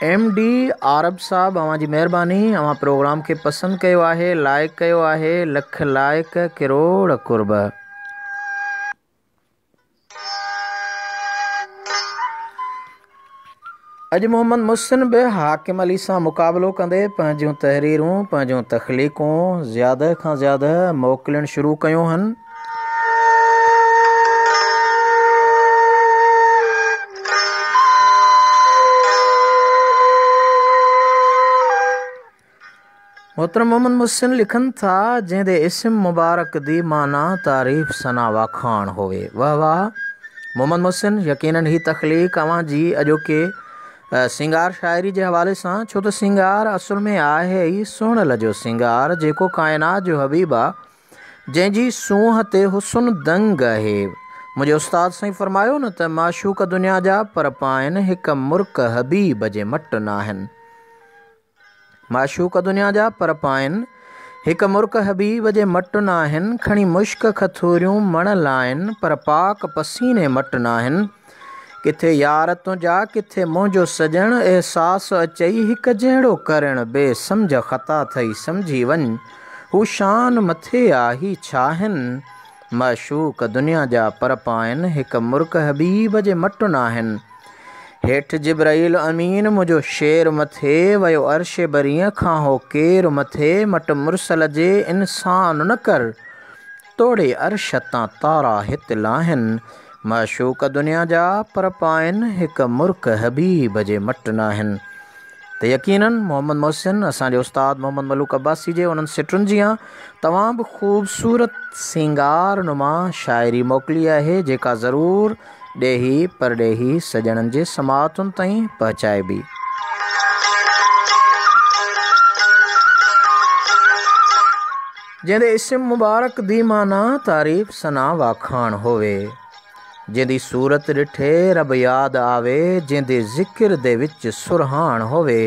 MD आरब साहब अवां जी महिरबानी। अवां प्रोग्राम खे पसंदि कयो आहे, लाइक कयो आहे, लख लाइक किरोड़ कुर्ब। अॼु मोहम्मद मुहसिन बि हाकिम अली सां मुक़ाबिलो कंदे पंहिंजूं तहरीरूं, पंहिंजूं तख़लीक़ूं ज़्यादा खां ज़्यादा मोकिलणु शुरू कयूं आहिनि। मोहतरम मोहम्मद मुहसिन लिखनि था जंहिंदे इस्म मुबारक दी माना तारीफ़ सना वाखाण होवे। वाह वाह मोहम्मद मुहसिन, यकीनन ही तख़लीक़ अवां जी अॼोके सिंगार शाइरी जे हवाले सां, छो त सिंगार असुल में आहे ई सुहिणल जो सिंगार जेको काइनात जो हबीब आहे, जंहिंजी सूंह ते हुस्न दंग आहे। मुंहिंजे उस्ताद साईं फरमायो न त माशूक दुनिया जा पर पाइनि हिक मुर्क हबीब जे मट न आहिनि। माशूक दुनिया जा पर पाइनि हिक मुर्क हबीब जे मट न आहिनि। खणी मुश्क खथूरियूं मण लाइनि पर पाक पसीने मट न आहिनि। किथे यार तुंहिंजा किथे मुंहिंजो सजण, एहसास अचई हिक जहिड़ो करणु बेसम्झ ख़ता थई सम्झी वञ हू शान मथे आही छा आहिनि। माशूक दुनिया जा पर पाइनि हिक मुर्क हबीब जे मट न आहिनि। हेठि जिब्राइल अमीन मुंहिंजो शेर मथे वयो अर्श बरीअ खां हो केर मथे। मट मुरसल जे इंसान न कर तोड़े अर्श तां तारा हित लाहिनि। माशूक दुनिया जा पर पाइनि हिक मुर्क हबीब जे मट न आहिनि। त यकीनन मोहम्मद मोहसिन असांजे उस्ताद मोहम्मद मलूक अब्बासी जे उन्हनि सिटुनि जी तमाम बि ख़ूबसूरत सिंगार नुमा शाइरी मोकिली आहे, जेका ज़रूरु ॾेही परॾेही सॼणनि जे समातुनि ताईं पहुचाइबी। जंहिंदे इस्म मुबारक दी माना तारीफ़ सना वाखाण होवे। जंहिंदी सूरत ॾिठे रब यादि आवे, जंहिंदे ज़िक्र दे विच सुरहान होवे।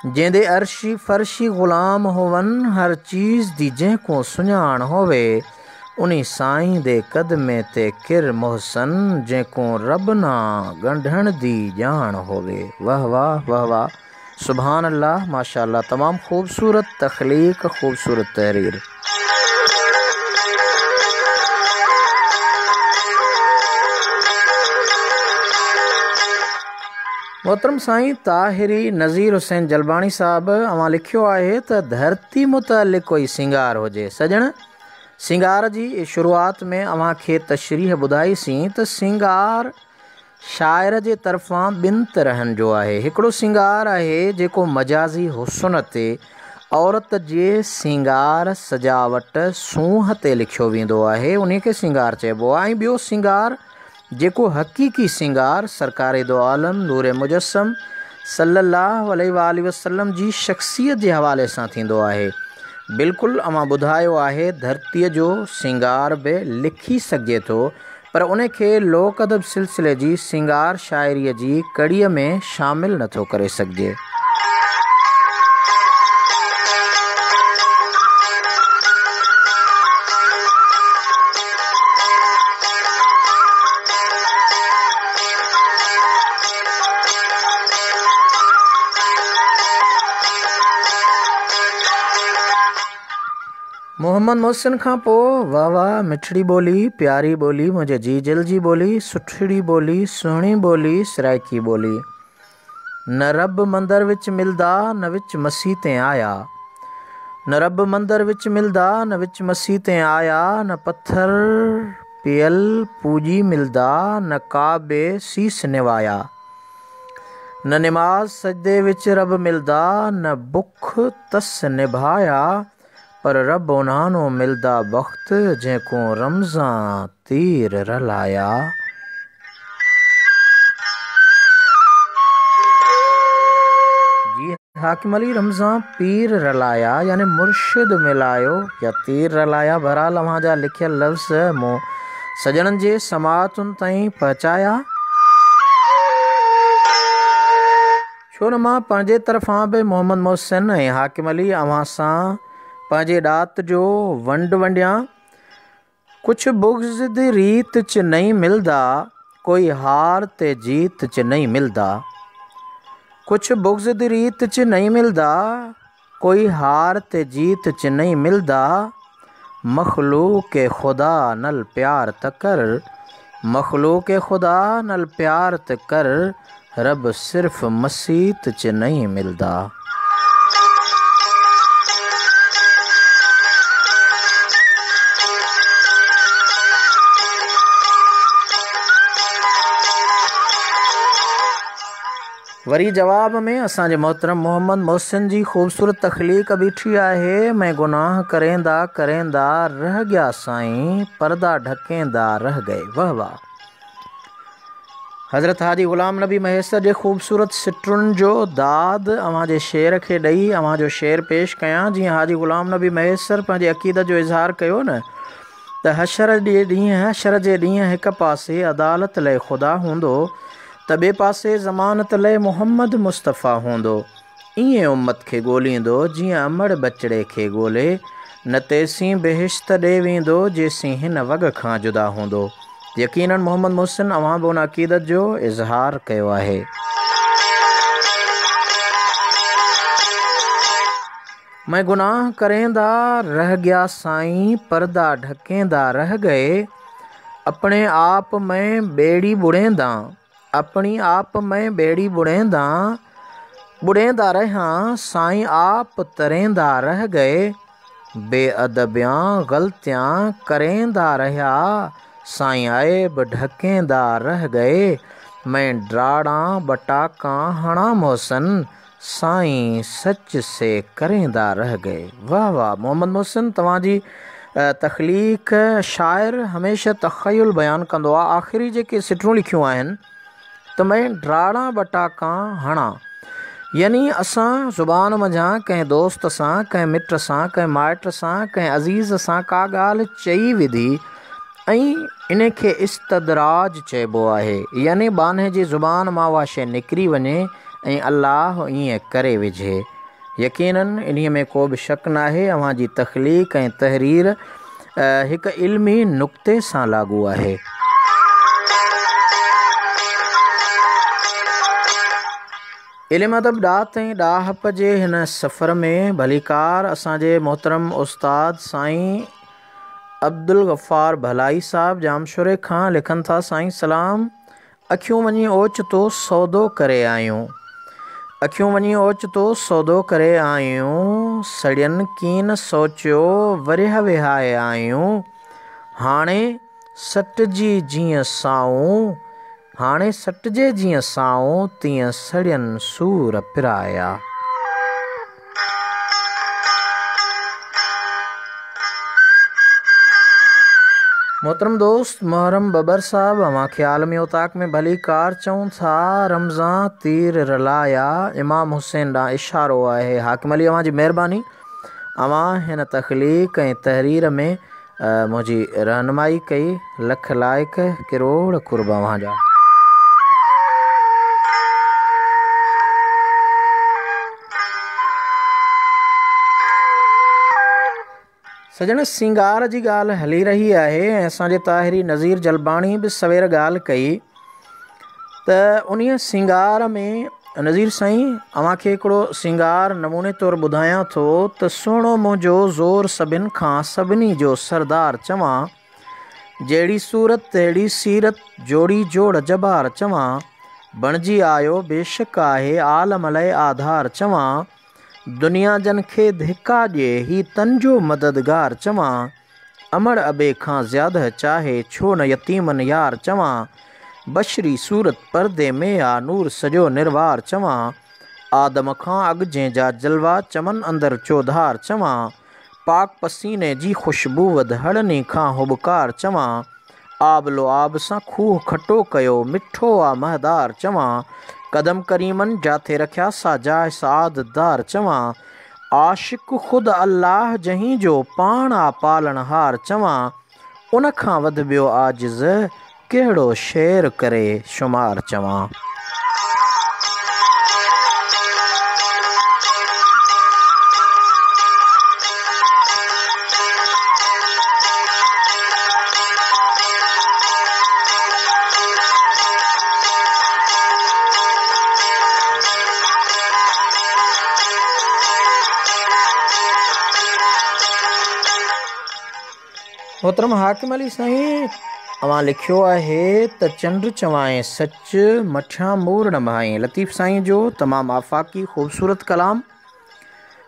जंहिंदे अर्शी फर्शी ग़ुलाम होवन, हर चीज़ दी जंहिंको सुञाण होवे। उन्हीं साईं दे कदमे ते किर मोहसन, जंहिंको रब ना ॻंढण दी ॼाण होवे। वाह वाह वाह वाह सुभान अल्लाह माशाअल्लाह। तमामु ख़ूबसूरत तख़लीक़, ख़ूबसूरत तहरीर। मोहतरम साईं ताहिरी नज़ीर हुसैन जलबाणी साहब अवां लिखियो आहे त धरती मुतअल्लिक़ कोई सिंगार हुजे। सजण सिंगार जी शुरूआत में अवां खे तशरीह ॿुधाईसीं त सिंगार शाइर जे तरफ़ां ॿिनि तरहनि जो आहे। हिकिड़ो सिंगार आहे जेको मजाज़ी हुस्न ते औरत जे सिंगार सजावट सूंह ते लिखियो वेंदो आहे, उन खे सिंगार चइबो आहे। ऐं ॿियो सिंगार जेको हक़ीक़ी सिंगार सरकारे दो आलम नूर मुजस्सम सल्लल्लाहु अलैहि वसल्लम जी शख़्सियत जे हवाले सां थींदो आहे। बिल्कुलु अवां ॿुधायो आहे धरतीअ जो सिंगार बि लिखी सघिजे थो, पर उन खे लोक अदब सिलसिले जी सिंगार शाइरीअ जी कड़ीअ में शामिलु नथो करे सघिजे। मोहम्मद मोहसिन खां पोइ वाह वाह मिठड़ी ॿोली, प्यारी ॿोली, मुंहिंजे जी दिलि जी ॿोली, सुठड़ी ॿोली, सुहिणी ॿोली, सराइकी ॿोली। न रब मंदर विच मिलदा न विच मसीते आया। न रब मंदर विच मिलदा न विच मसीते आया। न पत्थर पियल पूजी मिलदा न काबे सीस निवाया। न निमाज सजदे विच रब मिलदा न बुख तस निभाया। पर रब उन्हां मिलदा वक्त जंहिंको रमज़ां तीर रलाया। जी हाकिम अली रमज़ां पीर रलाया यानी मुर्शिद मिलायो या तीर रलाया। बहरहाल अव्हां जा लिखियल लफ़्ज़ मूं सजणनि जे समाअतुनि ताईं पहुचाया। छो न मां पंहिंजे तरफ़ां बि मोहम्मद मोहसिन ऐं हाकिम अली अव्हां सां पंहिंजे ॾात जो वंड वंडियां। कुझु बुग़्ज़ दी रीत च नहीं मिलदा, कोई हार ते जीत च नहीं मिलदा। कुछ बुग़्ज़ दी रीत च नहीं मिलदा, कोई हार ते जीत च नहीं मिलदा। मखलूक खुदा नल प्यार त कर, मखलूक खुदा नल प्यार त कर। रब सिर्फ मसीत च नहीं मिलदा। वरी जवाब में असांजे मोहतरम मोहम्मद मोहसिन जी ख़ूबसूरत तख़लीक़ बीठी आहे। मैं गुनाह करेंदा करेंदा रह गया साईं, पर्दा ढकेंदा रह गए। वाह वाह। हज़रत हाजी ग़ुलाम नबी मैसर जे ख़ूबसूरत सिटरुनि जो दाद अव्हां जे शेर खे ॾेई अव्हां जो शेर पेश कयां। जीअं हाजी ग़ुलाम नबी मैसर पंहिंजे अक़ीदत जो इज़हार कयो न त हशर जे ॾींहुं हिक पासे अदालत लाइ ख़ुदा हूंदो त ॿिए पासे ज़मानत लाइ मुहम्मद मुस्तफ़ा हूंदो। ईअं उम्मत खे ॻोल्हींदो जीअं अमड़ बचड़े खे ॻोल्हे, न तेसीं बेहिश्त ॾे वेंदो जेसीं हिन वॻ खां जुदा हूंदो। यकीनन मोहम्मद मोहसिन अव्हां बि उन अक़ीदत जो इज़हार कयो आहे। मैं गुनाह करेंदा रह गया साईं, पर्दा ढकेंदा रह गए। अपने आप में बेड़ी बुड़ेंदा, अपनी आप में बेड़ी बुड़ेंदा रहा साईं, आप तरेंदा रह गए। बेअदबियां गलतियां करेंदा रहा साईं, ऐब ढकेंदा रह गए। मैं ड्राड़ा बटाका हणा मोहसिन, साईं सच से करेंदा रह गए। वाह वाह मोहम्मद मोहसिन, तव्हांजी तख़लीक़ शाइर हमेशह तख़युल बयानु कंदो आहे। आख़िरी जेके सिटरूं लिखियूं आहिनि त मैं ड्राड़ा बटाका हणा, यानी असां ज़ुबान मंझां कंहिं दोस्त सां, कंहिं मिट सां, कंहिं माइट सां, कंहिं अज़ीज़ सां का ॻाल्हि चई विधी ऐं इन खे इस्तदराज चइबो आहे, यानी बाने जी ज़ुबान मां उहा शइ निकिरी वञे ऐं अल्लाह ईअं करे विझे। यकीनन इन्हीअ में को बि शक न आहे। अव्हां जी तख़लीक़ ऐं तहरीर हिकु इल्मी नुक़्ते सां लागू आहे। इल्म अदब ॾात ऐं ॾाहप जे हिन सफ़र में भलीकार असांजे मोहतरम उस्ताद साईं अब्दुल गफ़ार भलाई साहब जामशोरे खां लिखनि था। साईं सलाम, अखियूं वञी ओचितो सौदो करे आहियूं, अखियूं वञी ओचितो सौदो करे आहियूं। सड़ियनि कीन सोचियो वरिह विहाए आहियूं। हाणे सटिजी जीअं साऊं, हाणे सटिजे जीअं साऊं, तीअं सड़ियनि सूर पिराया। मोहतरम दोस्त मुहर्रम बबर साहब, अव्हां खे आलमी उताक में भली कार चऊं था। रमज़ां तीर रलाया इमाम हुसैन ॾांहुं इशारो आहे। हाकिम अली अव्हां जी महिरबानी, अव्हां हिन तख़लीक़ ऐं तहरीर में मुंहिंजी रहनुमाई कई। लख लाइक किरोड़ कुर्ब अव्हां जा। सजण, सिंगार जी ॻाल्हि हली रही आहे ऐं असांजे ताहिरी नज़ीर जलबाणी बि सवेर ॻाल्हि कई त उन्हीअ सिंगार में नज़ीर साईं अव्हां खे हिकिड़ो सिंगार नमूने तौरु ॿुधायां थो त सुहिणो मुंहिंजो ज़ोर सभिनि खां सभिनी जो सरदार चवां। जहिड़ी सूरत तहिड़ी सीरत, जोड़ी जोड़ जबार चवां। बणिजी आयो बेशक आहे आलम लय आधार चवां दुनिया जन खे धिका ॾिए ही तंजो मददगार चवां अमर अबे खां ज़्यादा चाहे छो न यतीमन यार चवां बशरी सूरत परदे में आ नूर सॼो निर्वार चवां आदम खां अॻु जंहिंजा जलवा चमन अंदर चौधार चवां पाक पसीने जी ख़ुशबू वधड़नी खां हुबकार चवां आबलो आब सां खूह खटो कयो मिठो आ महदार चवां कदम करीमन जाथे रखिया सा जाए साददार चवां आशिक ख़ुद अल्लाह जहीं जो पाण आ पालनहार चवां उन खां वध ॿियो आजिज़ कहिड़ो शेर करे शुमार चवां। मोहतरम हाकिम अली साईं अवां लिखियो आहे त चंड चवाएं सच मठियां मूर न भाई। लतीफ़ साईं जो तमामु आफ़ाक़ी ख़ूबसूरत कलाम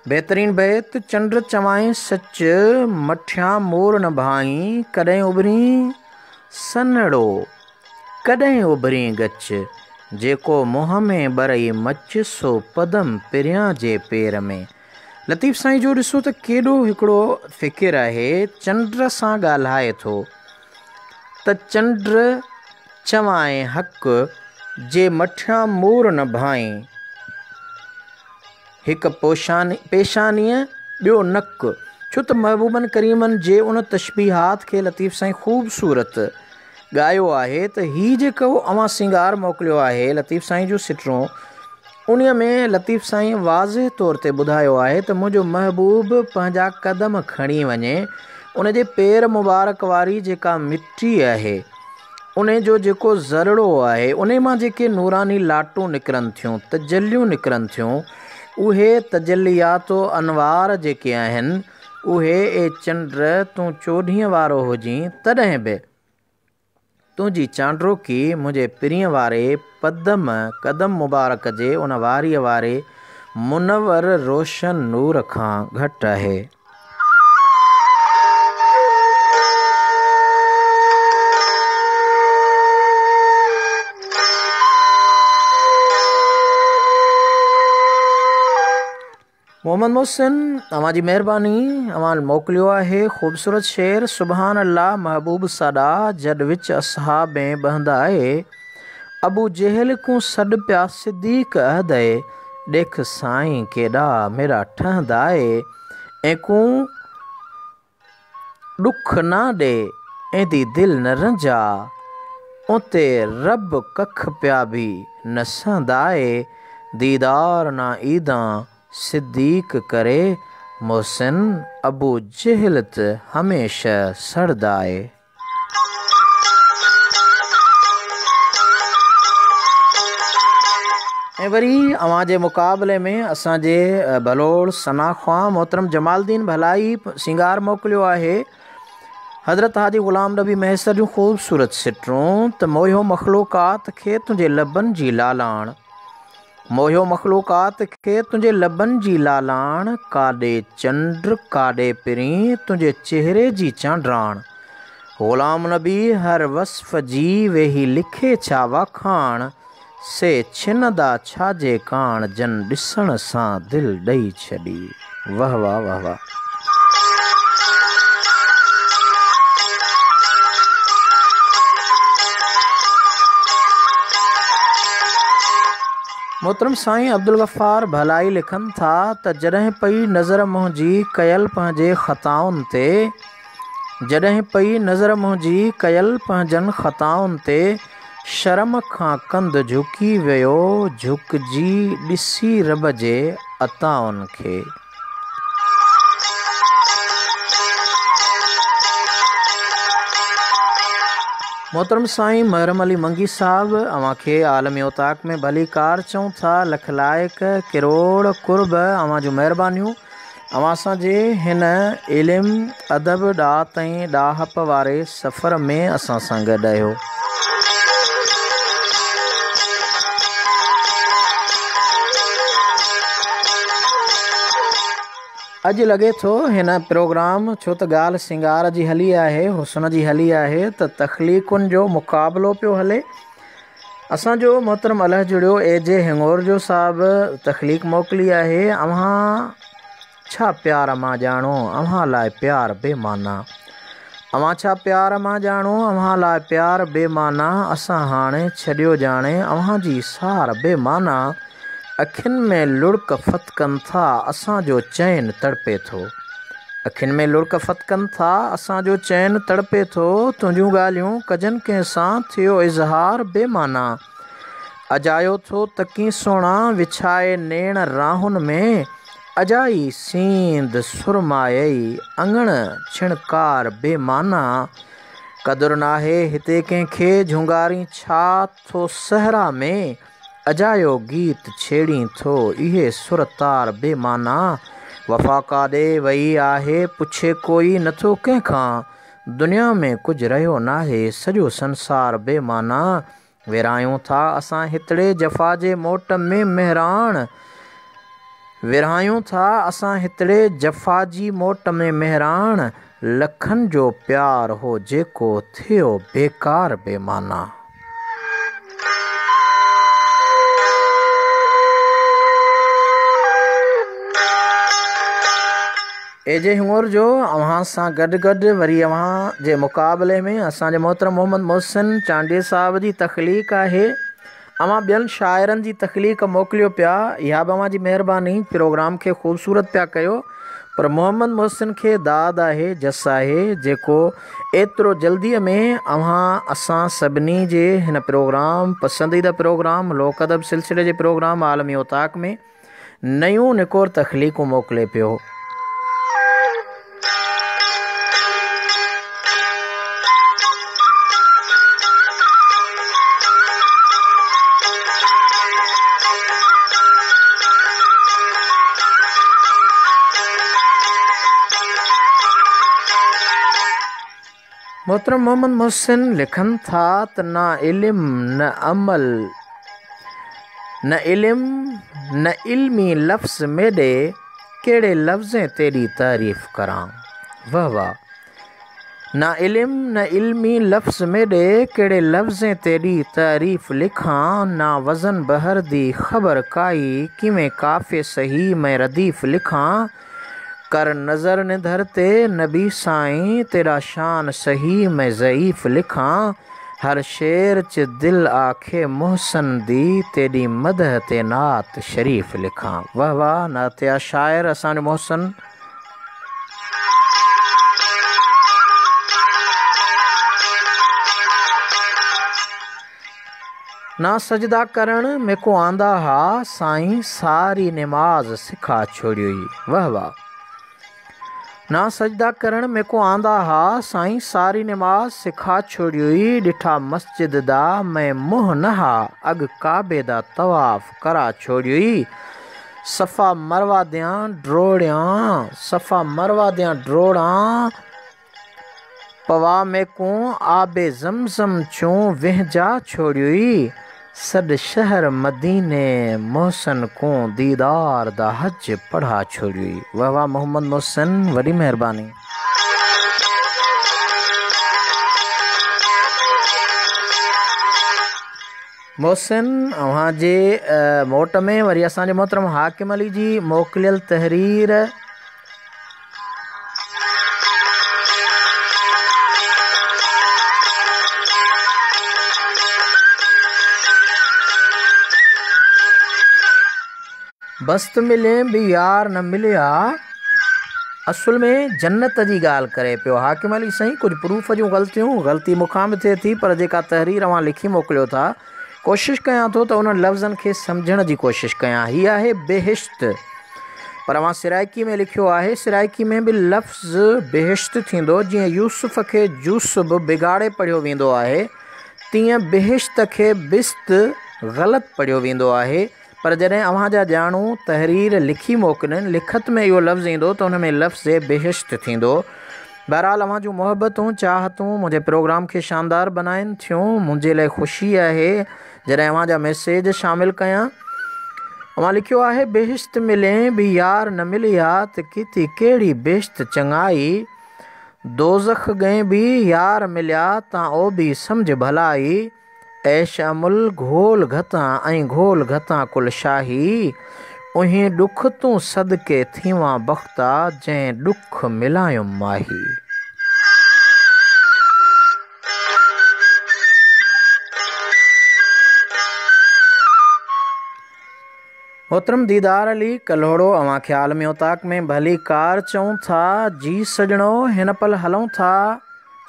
बहितरीन बैत चंड चवाएं सच मठियां मूर न भाई कॾहिं उभरी सनड़ो कॾहिं उभरी गच जेको मुंहं में बरई मच सो पदम पिरियां जे पेर में। लतीफ़ साईं जो ॾिसो त केॾो हिकिड़ो फ़िकिर आहे चंड सां ॻाल्हाए थो त चंड चवाएं हक़ जे मठियां मूर न भाई हिकु पेशानीअ ॿियो नक छो त महबूबन करीमन जे उन तशबीहात खे लतीफ़ साईं ख़ूबसूरत ॻायो आहे त हीअ जेको अवां सिंगार मोकिलियो आहे लतीफ़ साईं जो सिटरूं उन्हीअ में लतीफ़ साईं वाज़े तौर ते ॿुधायो आहे त मुंहिंजो महबूब पंहिंजा क़दम खणी वञे उन जे पेर मुबारक वारी जेका मिटी आहे उन जो जेको ज़रड़ो आहे उन मां जेके नूरानी लाटूं निकिरनि थियूं तजलियूं निकिरनि थियूं उहे तजलियातो अनवार जेके आहिनि उहे ए चंड तूं चोॾींहं वारो हुजीं तॾहिं बि तुंहिंजी चांड्रोकी मुंहिंजे पिरीअ वारे कदम मुबारक जे उन वारीअ वारे मुनवर रोशन नूर खां घटि आहे। मोहम्मद मोहसिन अवां जी महिरबानी अवां मोकिलियो आहे ख़ूबसूरत शेर सुबहान अल्लाह महबूब साडा जड विच असहाब में बहंदा आहे अबू जेहल को सॾ पिया सिद्दीक़ अहदए ॾेख साईं केॾा मेरा ठहंदा आहे ऐं को ॾुख न ॾे एंदी दिलि न रंजा उते रब कख पिया बि न सहंदा आहे दीदार ना ईदां सिद्दीक़ करे मोहसिन अबू जहल त हमेशा सड़दा आहे। ऐं वरी अवां जे मुक़ाबले में असांजे बलोड़ सनाख्वा मोहतरम जमालदीन भलाई सिंगार मोकिलियो आहे हज़रत हाजी ग़ुलाम नबी मैसर जूं ख़ूबसूरत सिटरूं त मोयो मख़लूक़ात खे तुंहिंजे लबनि जी लालाण मोयो मख़लूक़ात खे तुंहिंजे लबनि जी लालाण काॾे चंड काॾे पिरी तुंहिंजे चेहरे जी चांड्राण ग़ुलाम नबी हर वस्फ़ जी वेही लिखे छा वाखाण से छिनदा छाजे काण जन ॾिसण सां दिलि ॾेई छॾी। वाह वाह वाह वाह। मोहतरम साईं अब्दुल गफ़ार भलाई लिखनि था त जॾहिं पई नज़र मुंहिंजी कयल पंहिंजे ख़ताउनि ते जॾहिं पई नज़र मुंहिंजी कयल पंहिंजनि ख़ताउनि ते शर्म खां कंध झुकी वियो झुकजी ॾिसी रब जे अताउनि खे। मोहतरम साईं महरम अली मंगी साहब अवां खे आलमी उताक में भली कार चऊं था लख लाइक किरोड़ कुर्ब अवां जूं महिरबानियूं अवां असांजे हिन इल्म अदब ॾाह ताईं ॾाहप वारे सफ़र में असां सां गॾु आहियो। अॼु लॻे थो हिन प्रोग्राम छो त ॻाल्हि सिंगार जी हली आहे, हुस्न जी हली आहे, त तख़लीक़ुनि जो मुक़ाबिलो पियो हले। असांजो मोहतरम अलह जुड़ियो एजे हिंगोर जो साहिबु तख़लीक़ मोकिली आहे। अव्हां छा प्यार मां ॼाणो, अव्हां लाइ प्यार बेमाना। अव्हां छा प्यार मां ॼाणो, अव्हां लाइ प्यार बेमाना। असां हाणे छॾियो ॼाणे अव्हां जी सार बेमाना। अखियुनि में लुड़क फतकनि था, असांजो चैन तड़पे थो। अखियुनि में लुड़क फतकनि था, असांजो चैन तड़पे थो। तुंहिंजूं ॻाल्हियूं कजनि कंहिंसां थियो इज़हार बेमाना। अजायो थो तकी सोणा विछाए नेण राहुनि में। अजाई सींद सुरमायई अंगण छिणकार बेमाना। क़दुरु नाहे हिते कंहिंखे झुंगारी छा थो सहरा में। अजायो गीत छेड़ी थो इहे सुरतार बेमाना। वफ़ा काॾे वई आहे पुछे कोई नथो कंहिंखां। दुनिया में कुझु रहियो नाहे सॼो संसार बेमाना। विरहायूं था असां हितड़े जफ़ा जे मोट में मेहरान। विरहायूं था असां हितड़े जफ़ा जी मोट में मेहरान। लखनि जो प्यार हो जेको थियो बेकार बेमाना। एजे हिंगोर जो अव्हां सां गॾु गॾु वरी अव्हां जे मुक़ाबले में असांजे मोहतरम मोहम्मद मोहसिन चांडिया साहिब जी तख़लीक़ आहे। अव्हां ॿियनि शाइरनि जी तख़लीक़ मोकिलियो पिया, इहा बि अव्हां जी महिरबानी। प्रोग्राम खे ख़ूबसूरत पिया कयो, पर मोहम्मद मोहसिन खे दाद आहे, जस आहे, जेको एतिरो जल्दीअ में असां सभिनी जे हिन प्रोग्राम पसंदीदा प्रोग्राम लोक अदब सिलसिले जे प्रोग्राम आलमी उताक में नयूं निकोर तख़लीक़ूं मोकिले पियो। मोहतरम मोहम्मद मोहसिन लिखनि था त न इल्म न अमल न इल्म न इल्मी लफ़्ज़ मेॾे कहिड़े लफ़्ज़ें तेरी तारीफ़ करां। वाह वाह। न इल्म न इल्मी लफ़्ज़ मेॾे कहिड़े लफ़्ज़ें तेरी तारीफ़ लिखां। ना वज़न बहर दी ख़बर काई किवें काफ़े सही मैं रदीफ़ लिखां। कर नज़र निधर ते नबी साईं तेरा शान सही मैं ज़ईफ़ लिखां। हर शेर च दिल आखे मोहसन दी तेरी मदह ते नात शरीफ़ लिखां। वाह वाह। नातिया शाइर असांजो मोहसन। ना सजदा करण में को आंदा हा साईं सारी नमाज सिखा छोड़ियोई। वाह वाह। ना सजदा करण में को आंदा हा साईं सारी नमाज सिखा छोड़ियोई। ॾिठा मस्जिद दा मैं मुंह नहा अग काबे दा तवाफ़ करा छोड़ियोई। सफ़ा मरवा दियां ड्रोड़ां पवा में को आबे ज़मज़म चूं विहजा छोड़ियोई। सॾ शहर मदीने मोहसन को दीदार दा हज पढ़ा छोड़ियोई। वाह वाह मोहम्मद मोहसिन, वॾी महिरबानी। मोहसिन अव्हां जे मोट में वरी असांजे मोहतरम हाकिम अली जी मोकिलियल तहरीर बस्त मिले भी यार न मिलिया असुल में जन्नत जी ॻाल्हि करे पियो। हाकिम अली साईं कुझु प्रूफ जूं ग़लती मूंखां बि थिए थी, पर जेका तहरीर अव्हां लिखी मोकिलियो था कोशिशि कयां थो त उन लफ़्ज़नि खे सम्झण जी कोशिशि कयां। हीअ आहे बेहिश्त, पर अव्हां सिराइकी में लिखियो आहे। सिराइकी में बि लफ़्ज़ बेहिश्त थींदो। जीअं यूसुफ़ खे जूसुब बिगाड़े पढ़ियो वेंदो आहे, तीअं बेहिश्त खे बिस्त ग़लति पढ़ियो वेंदो आहे। पर जॾहिं अव्हां जा ॼाणू तहरीर लिखी मोकिलनि, लिखत में इहो लफ़्ज़ ईंदो त उन में लफ़्ज़ बेहिश्त थींदो। बहरहाल अव्हां जूं मोहबतूं चाहतूं मुंहिंजे प्रोग्राम खे शानदार बनाइनि थियूं। मुंहिंजे लाइ ख़ुशी आहे जॾहिं अव्हां जा मैसेज शामिलु कयां। अमां लिखियो आहे, बेहिश्त मिलें भी यार न मिलिया त कीती कहिड़ी बेश्त चङाई, दोज़ख गए भी यार मिलिया तां ओ बि सम्झ भलाई, ऐश अमुल घोल घतां ऐं घोल घतां कुल शाही, उहीं ॾुख तूं सदके थीवां बख़्ता जंहिं ॾुख मिलायुम माही। मोहतरम दीदार अली कल्होड़ो अवां ख्याल में उताक में भली कार चऊं था, जी सजणो हिन पल हलूं था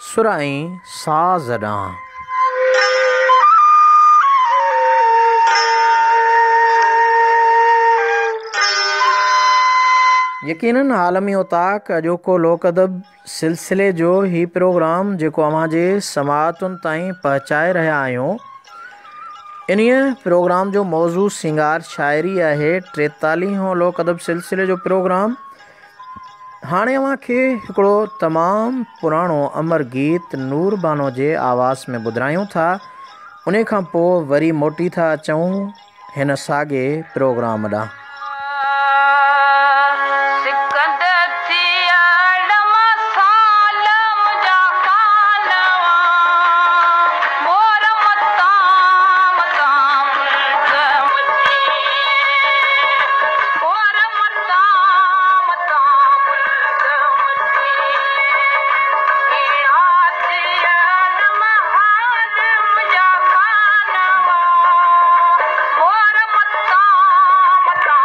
सुर ऐं साज़ ॾांहुं। यकीनन आलमी उताक अॼोको लोक अदब सिलसिले जो ही प्रोग्राम जेको अव्हां जे समाअतुनि ताईं पहुचाए रहिया आहियूं, इन्हीअ प्रोग्राम जो मौज़ू सिंगार शाइरी आहे। 43हों लोक अदब सिलसिले जो प्रोग्राम। हाणे अव्हांखे हिकिड़ो तमामु पुराणो अमर गीत नूर बानो जे आवाज़ में ॿुधायूं था, उन खां पोइ वरी मोटी था अचूं हिन साॻे प्रोग्राम ॾांहुं। मता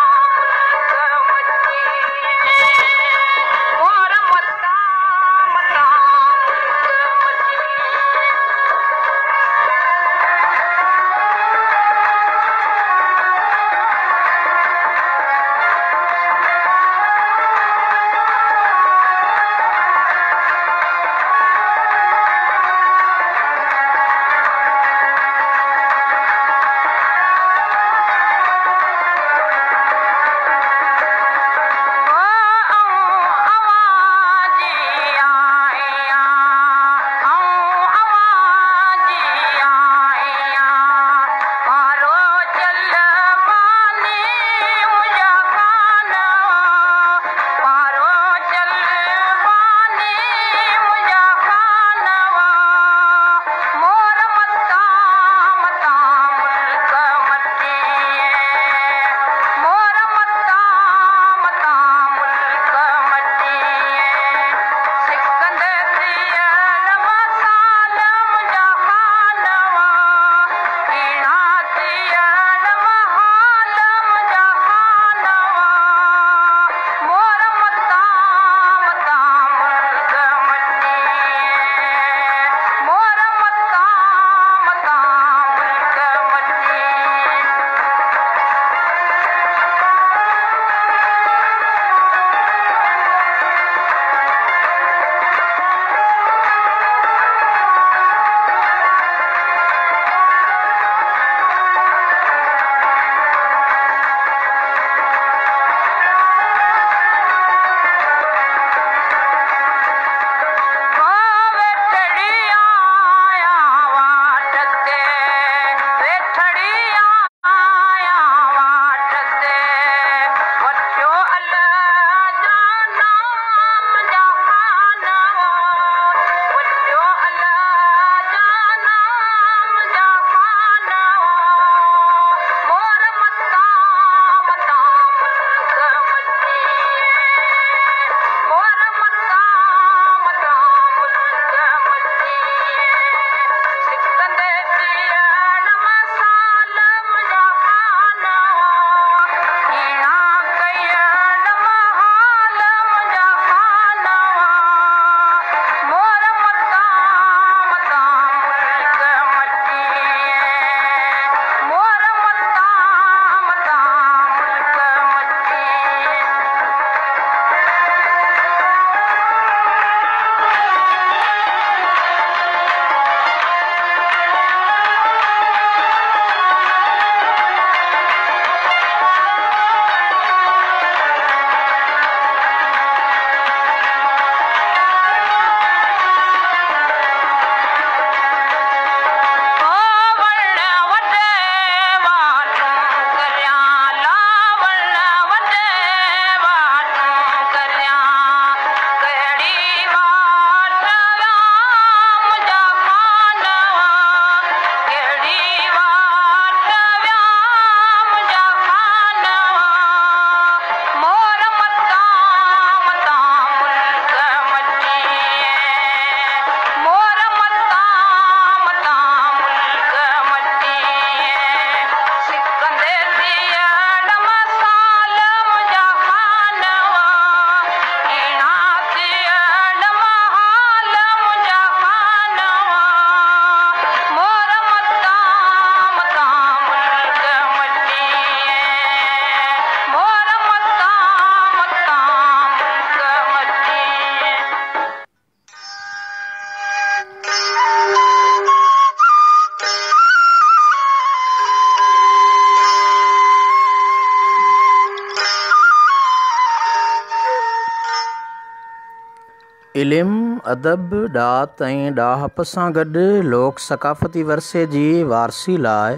इल्मु अदब ॾात ऐं ॾाहप सां गॾु लोक सकाफ़ती वरसे जी वारसी लाइ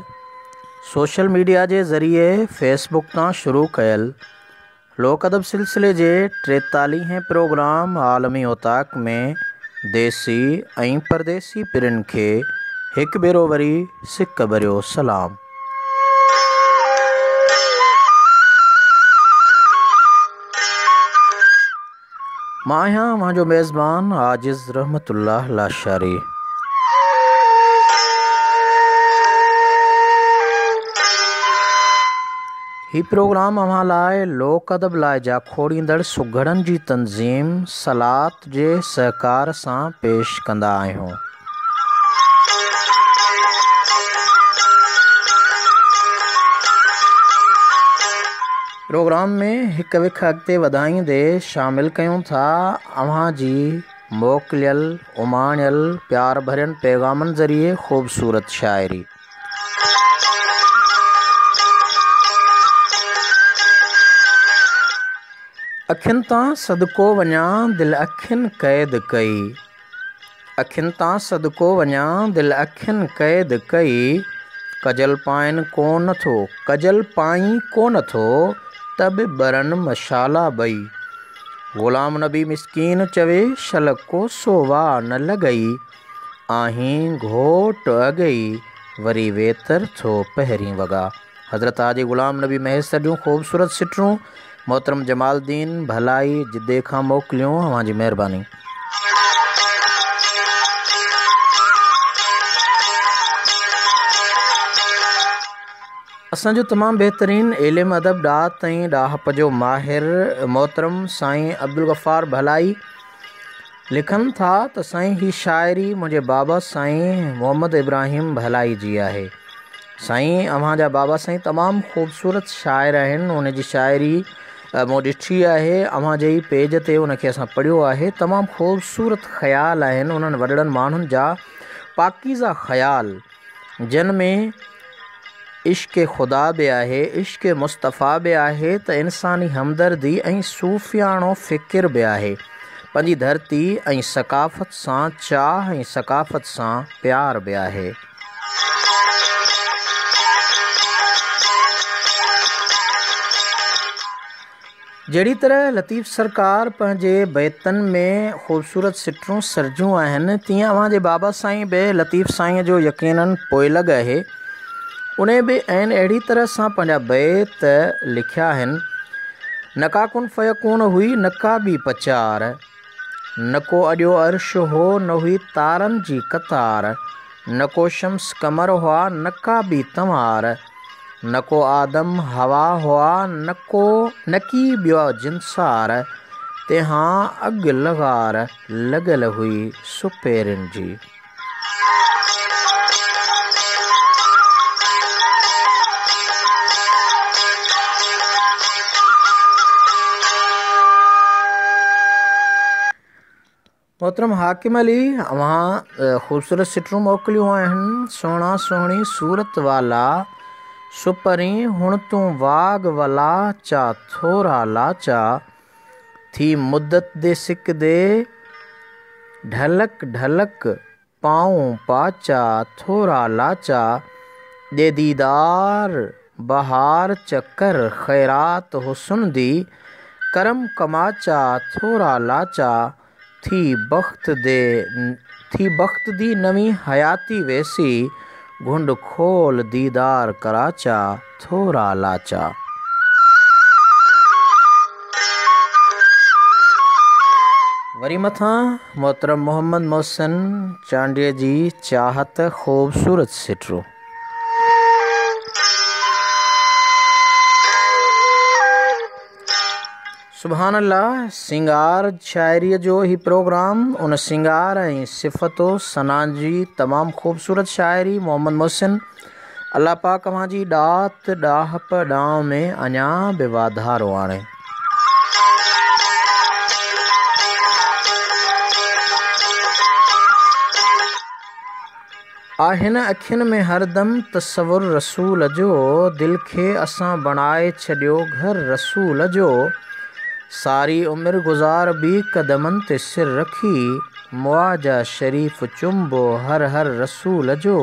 सोशल मीडिया जे ज़रिए फेसबुक तां शुरू कयल लोक अदब सिलसिले जे 43हें प्रोग्राम आलमी ओताक में देसी ऐं परदेसी पिरियुनि खे हिकु भेरो वरी सिक भरियो सलाम। मां आहियां मुंहिंजो मेज़बान आजिज़ रहमतुल्लाह लाशारी। ही प्रोग्राम अव्हां लाइ लोक अदब लाइ जा खोड़ींदड़ सुघड़नि जी तंज़ीम सलात जे सहकार सां पेश कंदा आहियूं। प्रोग्राम में हिक विख अॻिते वधाईंदे शामिल कयूं था अव्हां जी मोकिलियल उमाणियल प्यार भरियनि पैगामनि ज़रिए ख़ूबसूरत शाइरी। अखियुनि तां सदको वञा दिलि अखियुनि क़ैद कई, अखियुनि तां सदको वञा दिलि अखियुनि क़ैद कई, कजल पाइनि कोन थो कजल पाई कोन थो तब बरन मशाला बई, ग़ुलाम नबी मिस्कीन चवे शल कोसो वाह न लॻई, आहीं घोट अगई वरी वेतर थो पहिरीं वॻा। हज़रत हाजी ग़ुलाम नबी महेसर जूं ख़ूबसूरत सिटरूं मोहतरम जमालुद्दीन भलाई जिद्दे खां मोकिलियूं, अव्हां जी महिरबानी। असांजो तमामु बहितरीन इल्मु अदब ॾात ऐं ॾाहप जो माहिर मोहतरम साईं अब्दुल गफ़ार भलाई लिखनि था त साईं ही शाइरी मुंहिंजे बाबा साईं मोहम्मद इब्राहिम भलाई जी आहे। साईं अव्हां जा बाबा साईं तमामु ख़ूबसूरत शाइर आहिनि, उन जी शाइरी मूं ॾिठी आहे, अव्हां जे ई पेज ते उनखे असां पढ़ियो आहे। तमामु ख़ूबसूरत ख़्याल आहिनि उन्हनि वॾड़नि माण्हुनि जा, पाकीज़ा ख़्याल जिन में इश्क़ ख़ुदा बि आहे, इश्क़ मुस्तफ़ा बि आहे त इंसानी हमदर्दी ऐं सूफ़ियाणो फ़िकिर बि आहे, पंहिंजी धरती ऐं सकाफ़त सां चाह ऐं सकाफ़त सां प्यार बि आहे। जहिड़ी तरह लतीफ़ सरकार पंहिंजे बैतनि में ख़ूबसूरत सिटरूं सरजियूं आहिनि, तीअं अव्हां जे बाबा साईं बि लतीफ़ साईं जो यकीनन पोइलॻ आहे। उन बि आहिनि अहिड़ी तरह सां पंहिंजा बैत लिखिया आहिनि। नका कुन फ़यकून हुई नका बि पचार, न को अॼो अर्श हो न हुई तारनि जी कतार, न को शम्स कमर हुआ नका बि तंवार, न को आदम हवा हुआ न की ॿियो जिनसार, तंहिंखां अॻु लॻार लॻल हुई सुपेरिन जी। मोहतरम हाकिम अली अव्हां ख़ूबसूरत सिटरूं मोकिलियूं आहिनि। सोहिणा सोहिणी सूरत वाला सुपरी हुण तूं वाग वला चा थोरा लाचा, थी मुद्दत दे सिक दे ढलक ढलक पाऊं पाचा थोरा लाचा, दे दीदार बहार चकर खैरात हुस्न दी, करम कमाचा थोरा लाचा, थी बख्त दी नवी हयाती वैसी, घुंड खोल दीदार कराचा थोरा लाचा। वरी मथां मोहतरम मोहम्मद मोहसिन चांडिया जी चाहत ख़ूबसूरत सिटरूं। सुभान अल्लाह, सिंगार शाइरीअ जो ही प्रोग्राम उन सिंगार ऐं सिफ़तो सना जी तमामु ख़ूबसूरत शाइरी मोहम्मद मोहसिन, अल्लाह पाक अव्हां जी ॾात ॾाहप ॾांव में अञा बि वाधारो आणे। आहिनि अखियुनि में हरदम तसवुर रसूल जो, दिलि खे असां बणाए छॾियो घर रसूल जो, सारी उम्र गुज़ार भी कदमन ते सिर रखी, मुआजा शरीफ चुंबो हर हर रसूल जो।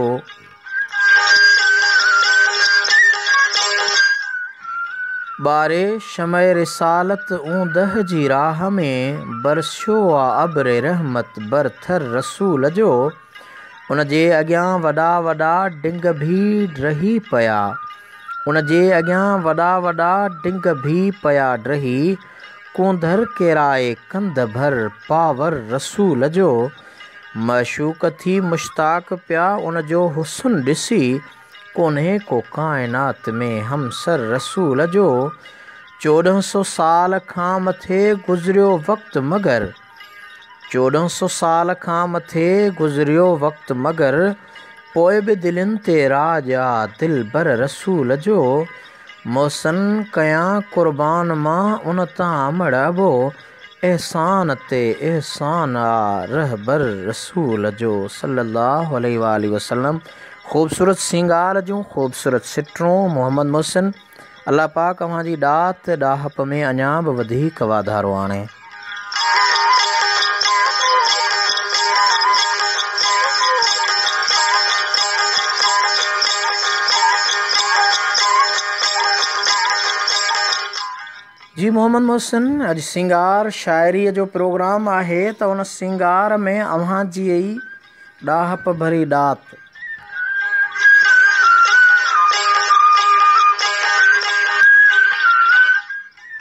बारे शमय रिसालत ऊंदह जी राह में, बरसियो आ अब्र रहमत बरथर रसूल जो। उन जे अॻियां वॾा वॾा डिंग भी रही पिया, उन जे अॻियां वॾा वॾा डिंग भी पिया ड्रही, कूंधर केराए कंध भर पावर रसूल जो। मशूक थी मुश्ताक पिया उन जो हुस्न ॾिसी, कोन्हे को काइनात में हमसर रसूल जो। 1400 साल खां मथे गुज़रियो वक़्तु मगर, 1400 साल खां मथे गुज़रियो वक़्तु मगर, पोइ बि दिलनि ते राज आ दिल बर रसूल जो। मोहसन कयां क़ुर्बान मां उन तां मड़ाबो, एहसान ते एहसान आ रहबर रसूल जो सल्लल्लाहु अलैहि वसल्लम। ख़ूबसूरत सिंगार जूं ख़ूबसूरत सिटरूं मोहम्मद मोहसिन। अल्लाह पाक अव्हां जी ॾात ॾाहप में अञा बि वधीक वाधारो आणे। जी मोहम्मद मोहसिन, अॼु सिंगार शाइरीअ जो प्रोग्राम आहे, त उन सिंगार में अव्हां जी ई ॾाहप भरी ॾात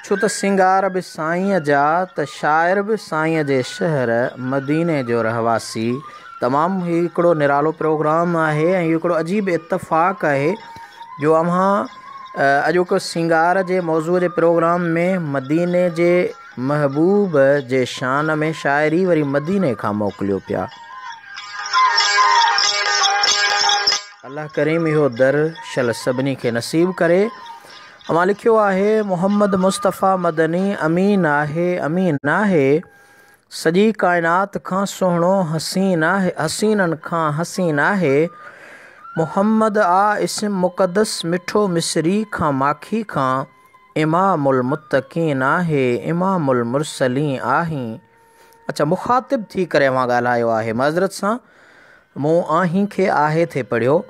छो त सिंगार बि साईंअ जा, त शाइर बि साईंअ जे शहर मदीने जो रहवासी। तमामु ही हिकिड़ो निरालो प्रोग्राम आहे ऐं हिकिड़ो अजीब इत्तफ़ाक़ आहे जो अव्हां अॼोको सिंगार जे मौज़ूअ जे प्रोग्राम में मदीने जे महबूब जे शान में शाइरी वरी मदीने खां मोकिलियो पिया। अल्लाह करीम इहो दरशल सभिनी खे नसीब करे। अव्हां लिखियो आहे, मोहम्मद मुस्तफ़ा मदनी अमीन आहे, अमीन आहे, सॼी काइनात खां सुहिणो हसीन आहे, हसीननि खां हसीन आहे। मोहम्मद आ इस्म मुक़दस मिठो मिसरी खां माखी खां, इमामुल मुत्तक़ीन आहे, इमामुल मुरसलीन आहीं। अच्छा, मुखातिब थी करे अव्हां ॻाल्हायो आहे, माज़रत सां मूं आहीं खे आहे थे पढ़ियो।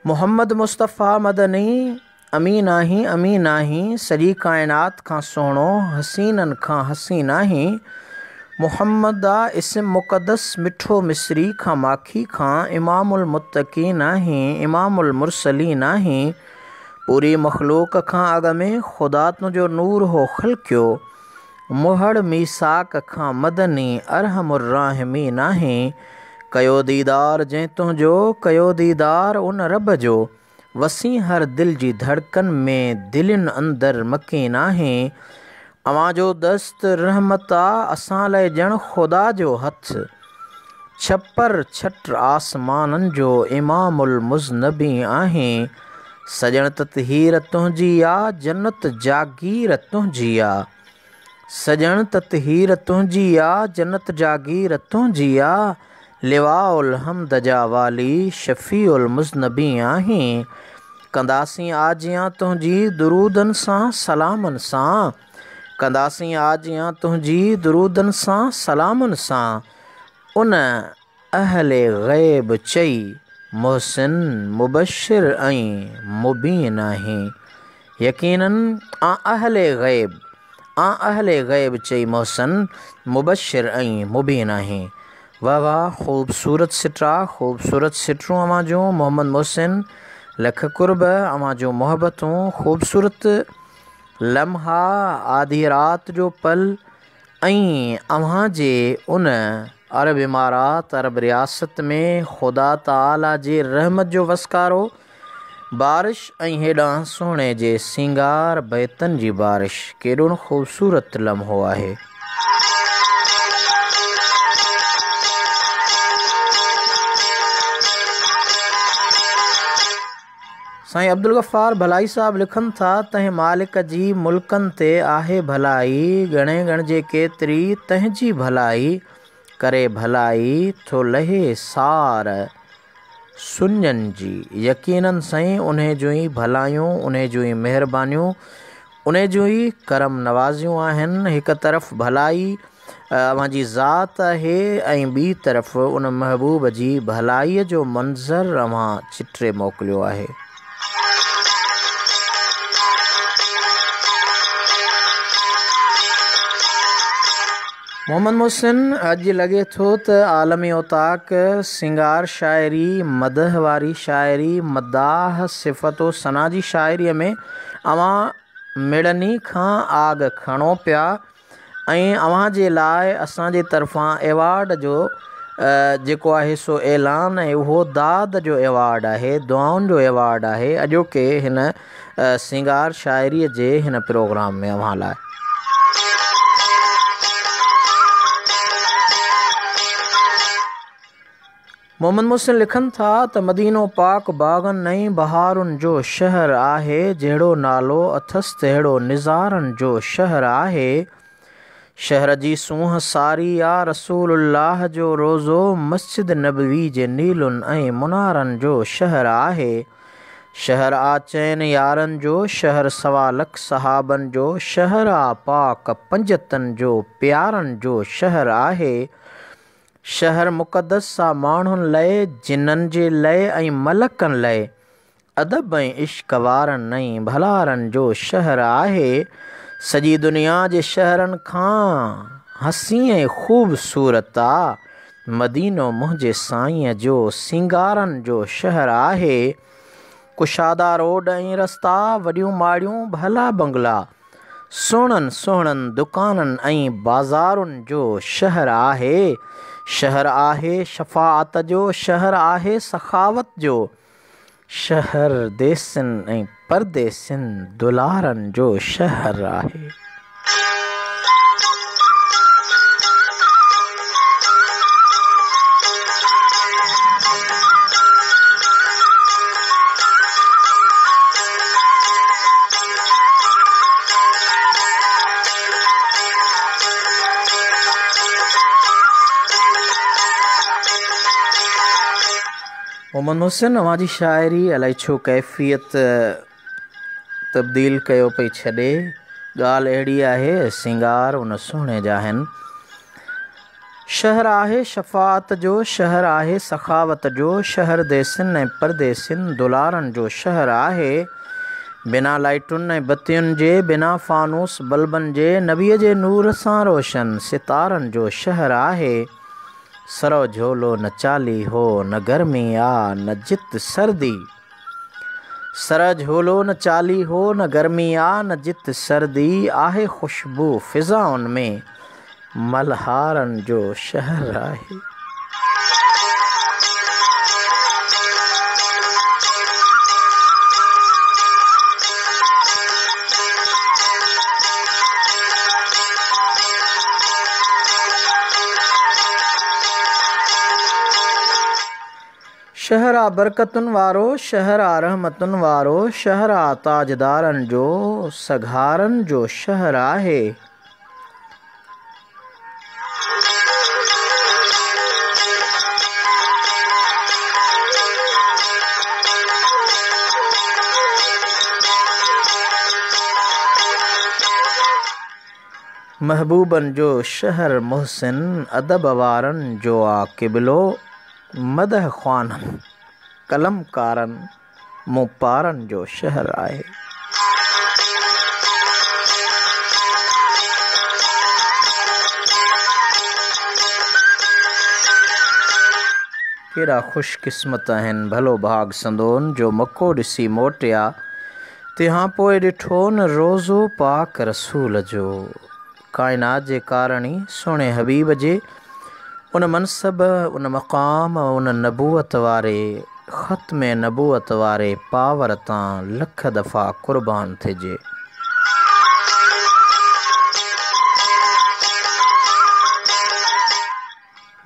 मोहम्मद मुस्तफ़ा मदनी अमीन आहीं, अमीन आहीं, सॼी काइनात खां सुहिणो हसीननि खां हसीन आहीं। मोहम्मद आ इस्म मुक़दस मिठो मिसरी खां माखी खां, इमामुल मुत्तक़ीन आहीं, इमामुल मुरसलीन आहीं। पूरी मखलूक खां अॻ में ख़ुदा तुंहिंजो नूर हो ख़लक़ियो, मुहड़ मीसाक खां मदनी अरहमुर राहिमीन आहीं। कयो दीदार जंहिं तुंहिंजो, कयो दीदार उन रब जो, वसी हर दिल जी धड़कन में दिलनि अंदर मकीन आहीं। अव्हां जो दस्त रहमत आ, असां लाइ ॼण ख़ुदा जो हथ, छपर छट आसमाननि जो इमामुल मुज़नबी आहीं। सजण ततहीर तुंहिंजी आ, जन्नत जागीर तुंहिंजी आ, सजण ततहीर तुंहिंजी आ, जन्नत जागीर तुंहिंजी आ। लिवाउल हमद जा वाली शफ़ीउल मुज़नबी आहीं। कंदासीं आजियां तुंहिंजी दुरूदनि सां सलामनि सां, कंदासीं आजियां तुंहिंजी दुरूदनि सां सलामनि सां। उन अहले ग़ैब चई, मोहसिन मुबशिर ऐं मुबीन आहीं। यकीनन आ अहले ग़ैब चई, मोहसिन मुबशिर ऐं मुबीन आहीं। वाह वाह, ख़ूबसूरत सिटरा, ख़ूबसूरत सिटरूं अव्हां जूं मोहम्मद मोहसिन। लख कुर्ब अव्हां जूं मोहबतूं, ख़ूबसूरत लम्हा, आधी रात जो पल ऐं अव्हां जे उन अरब इमारात, अरब रियासत में ख़ुदा ताला जे रहमत जो वसकारो, बारिश ऐं हेॾां सुहिणे जे सिंगार बैतनि जी बारिश। केॾो न ख़ूबसूरत लम्हो आहे। साईं अब्दुल गफ़ार भलाई साहब लिखनि था, तंहिं मालिक जी मुल्कनि ते आहे भलाई, ॻणे ॻणिजे केतिरी तंहिंजी भलाई, करे भलाई थो लहे सार सुञनि जी। यकीनन साईं उन्हे जूं ई भलायूं, उन्हे जूं ई महिरबानियूं, उन जूं ई करम नवाज़ियूं आहिनि। हिकु तरफ़ भलाई अव्हां जी ज़ात आहे ऐं ॿी तरफ़ उन महबूब जी भलाईअ जो मंज़र अव्हां चित्रे मोकिलियो आहे। मोहम्मद मुहसिन, अॼु लॻे थो त आलमी औताक सिंगार शाइरी, मदह वारी शाइरी, मदाह सिफ़तो सना जी शाइरीअ में अव्हां मिड़नी खां आग खणो पिया ऐं अव्हां जे लाइ असांजे तरफ़ां एवॉर्ड जो जेको आहे सो ऐलान, ऐं उहो दाद जो एवॉर्ड आहे, दुआउनि जो एवॉर्ड आहे अॼोके हिन सिंगार शाइरीअ जे हिन प्रोग्राम में अव्हां लाइ। मोहम्मद मुहसिन लिखनि था त मदीनो पाक बाग़नि ऐं बहारुनि जो शहर आहे, जहिड़ो नालो अथसि तहिड़ो निज़ारनि जो शहर आहे। शहर जी सूंह सारी या रसूलुल्लाह जो रोज़ो, मस्जिद नबवी जे नीलुनि ऐं मुनारनि जो शहर आहे। शहर आ चैन यारनि जो, शहर सवा लख सहाबनि जो शहर आ, पाक पंजतनि जो प्यारनि जो शहर आहे। शहर मुक़दस आ माण्हुनि लाइ, जिन्ननि जे लाइ ऐं मलकनि लाइ, अदब ऐं इश्क वारनि ऐं भलारनि जो शहर आहे। सॼी दुनिया जे शहरनि खां हसी ऐं ख़ूबसूरत आ मदीनो, मुंहिंजे साईंअ जो सिंगारनि जो शहर आहे। कुशादा रोड ऐं रस्ता, वॾियूं माड़ियूं, भला बंगला, सुहिणनि सुहिणनि दुकाननि ऐं बाज़ारुनि जो शहर आहे। शहर आहे शफ़ाअत जो, शहर आहे सखावत जो शहर, देसिन ऐं परदेसिन दुलारनि जो शहर आहे। मोहम्मद मुहसिन, अव्हां जी शाइरी अलाए छो कैफ़ियत तब्दील कयो पई छॾे। ॻाल्हि अहिड़ी आहे, सिंगार उन सुहिणे जा आहिनि। शहर आहे शफ़ाअत जो, शहर आहे सखावत जो शहर, देसिन ऐं परदेसिन दुलारनि जो शहर आहे। बिना लाइटुनि ऐं बत्तियुनि जे, बिना फ़ानूस बल्बनि जे, नबीअ जे नूर सां रोशन सितारनि जो शहर आहे। सरो झोलो न चाली हो, न गर्मी आ न जित सर्दी। सर झोलो न चाली हो, न गर्मी आ न जित सर्दी। आहे ख़ुशबू फ़िज़ाउनि में, मल्हारनि जो शहर आहे। शहर आ बरकतुनि वारो, शहर आ रहमतुनि वारो शहर आ, ताजदारनि जो सघारनि जो शहर आहे। महबूबनि जो शहर मुहसिन, अदब वारनि जो आ क़िबलो, मदह ख़्वाननि कलमकारनि मुपारनि जो शहर आहे। केॾा ख़ुशकिस्मत आहिनि भलो भाग संदोन, जो मको ॾिसी मोटिया तंहिंखां पोइ ॾिठो न रोज़ो पाक रसूल जो। काइनात जे कारणी सुहिणे हबीब जे उन मनसब, उन मक़ाम, उन नबूअत वारे ख़त्मे नबूअत वारे पावर तां लख दफ़ा क़ुर्बान थिजे।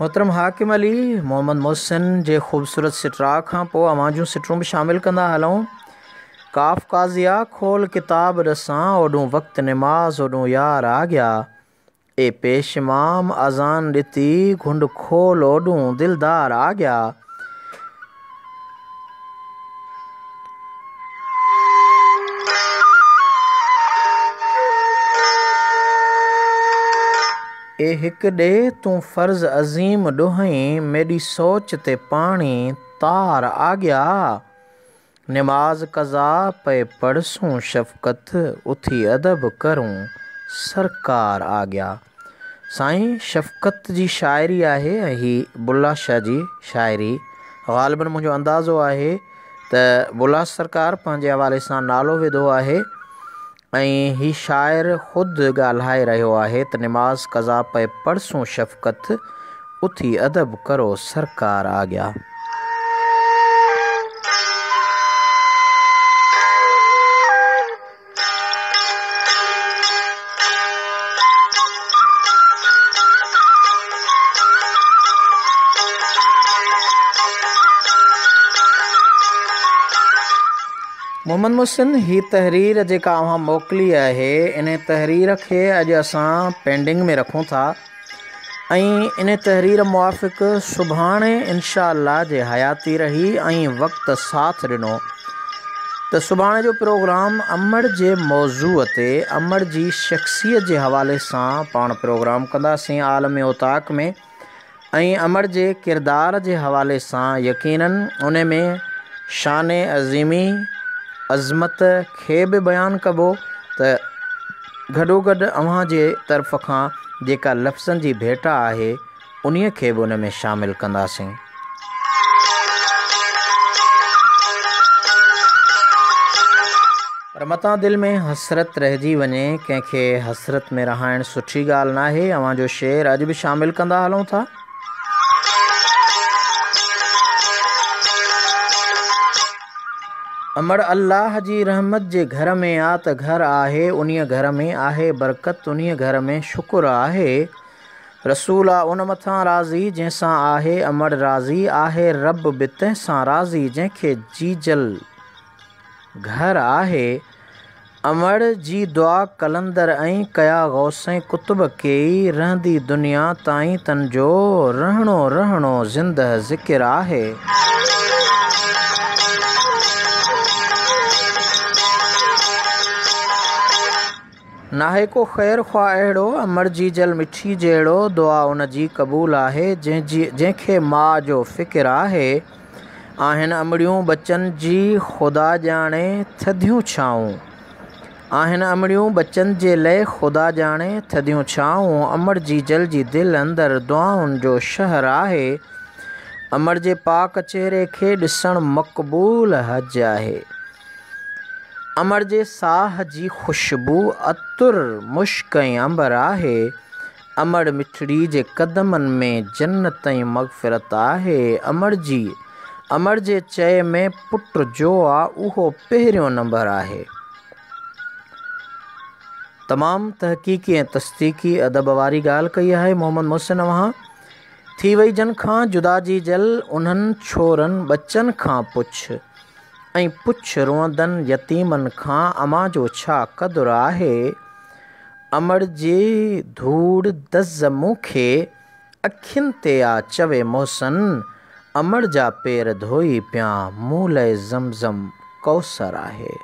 मोहतरम हाकिम अली मोहम्मद मुहसिन जे ख़ूबसूरत सिटरा खां पोइ अवां जूं सिटरूं बि शामिल कंदा हलूं। काफ़ काज़िया खोल किताब ॾसां, ओॾूं वक़्तु निमाज़ ओॾूं यार आ गया। ए पेश इमाम अज़ान ॾिती, घुंड खोल ओॾूं दिलदार आ गया। ए हिक ॾे तूं फ़र्ज़ अज़ीम ॾोहईं मेरी सोच ते पाणी तार आ गया। नमाज कज़ा पे पढ़सूं शफ़क़त उथी अदब करूं सरकार आ गया। साईं शफ़क़त जी शाइरी आहे ऐं हीअ बुल्ला शाह जी शाइरी। ग़ालिबन मुंहिंजो अंदाज़ो आहे त बुल्ला सरकार पंहिंजे हवाले सां नालो विधो आहे ऐं हीअ शाइर ख़ुदि ॻाल्हाए रहियो आहे त नमाज़ कज़ा पे पढ़सूं शफ़क़त उथी अदब करो सरकार आ गया। मोहम्मद मुहसिन ही तहरीर जेका अवां मोकिली आहे इन तहरीर खे अॼु असां पेंडिंग में रखूं था ऐं इन तहरीर मुआफ़िक़ सुभाणे इंशा अल्लाह जे हयाती रही ऐं वक़्तु साथ ॾिनो त सुभाणे जो प्रोग्राम अमड़ जे मौज़ूअ ते अमड़ जी शख़्सियत जे हवाले सां पाण प्रोग्राम कंदासीं आलम उताक में ऐं अमड़ जे किरदार जे हवाले सां यकीनन उन में शान अज़ीमी अज़मत खे बि बयानु कबो त गॾोगॾु अव्हां जे तरफ़ खां जेका लफ़्ज़नि जी भेट आहे उन्हीअ खे बि उन में शामिलु कंदासीं। पर मतां दिलि में हसरत रहिजी वञे कंहिंखे हसरत में रहाइणु सुठी ॻाल्हि नाहे। अव्हां जो शेर अॼु बि शामिलु कंदा हलूं था। अमड़ अल्लाह जी रहमत जे घर में आ त घर आहे उन्हीअ घर में आहे बरकत उन्हीअ घर में शुक्र आहे। रसूल आ उन मथां राज़ी जंहिंसां आहे अमड़ राज़ी आहे रब बि तंहिंसां राज़ी जंहिंखे जीजल घर आहे। अमड़ जी दुआ कलंदर ऐं कया गौसे कुतुब कई रहंदी दुनिया ताईं तन जो रहणो ज़िंदह ज़िक्र आहे। नाहे को ख़ैर ख़्वाह अहिड़ो अमड़ जी जल मिठी जहिड़ो दुआ उन जी क़बूल आहे जंहिंखे माउ जो फ़िक्र आहे। आहिनि अमड़ियूं बचनि जी ख़ुदा ॼाणे थधियूं छाऊं आहिनि अमड़ियूं बचनि जे लाइ ख़ुदा ॼाणे थधियूं छाऊं। अमड़ जी जल जी दिलि अंदरि दुआउनि जो शहर आहे। अमड़ जे पाक चहिरे खे ॾिसणु मक़बूल हज आहे। अमड़ जे साह जी ख़ुशबू अतुर मुश्क ऐं अंबर आहे। अमड़ मिठड़ी जे क़दमनि में जन्नत ऐं मग़फ़िरत आहे। अमड़ जे चए में पुट जो आ उहो पहिरियों नंबर आहे। तमामु तहक़ीक़ी ऐं तस्दीक़ी अदब वारी ॻाल्हि कई आहे मोहम्मद मुहसिन अव्हां। थी वई जन खां जुदा जी जल उन्हनि छोरनि बचनि खां पुछ ऐं पुछ रोअंदनि यतीमनि खां अमां जो छा क़दुरु आहे। अमड़ जी धूड़ दज़ मूंखे अखियुनि ते आ चवे मोहसिन अमड़ जा पेर धोई पिया मूं लाइ ज़मज़म कौसर आहे।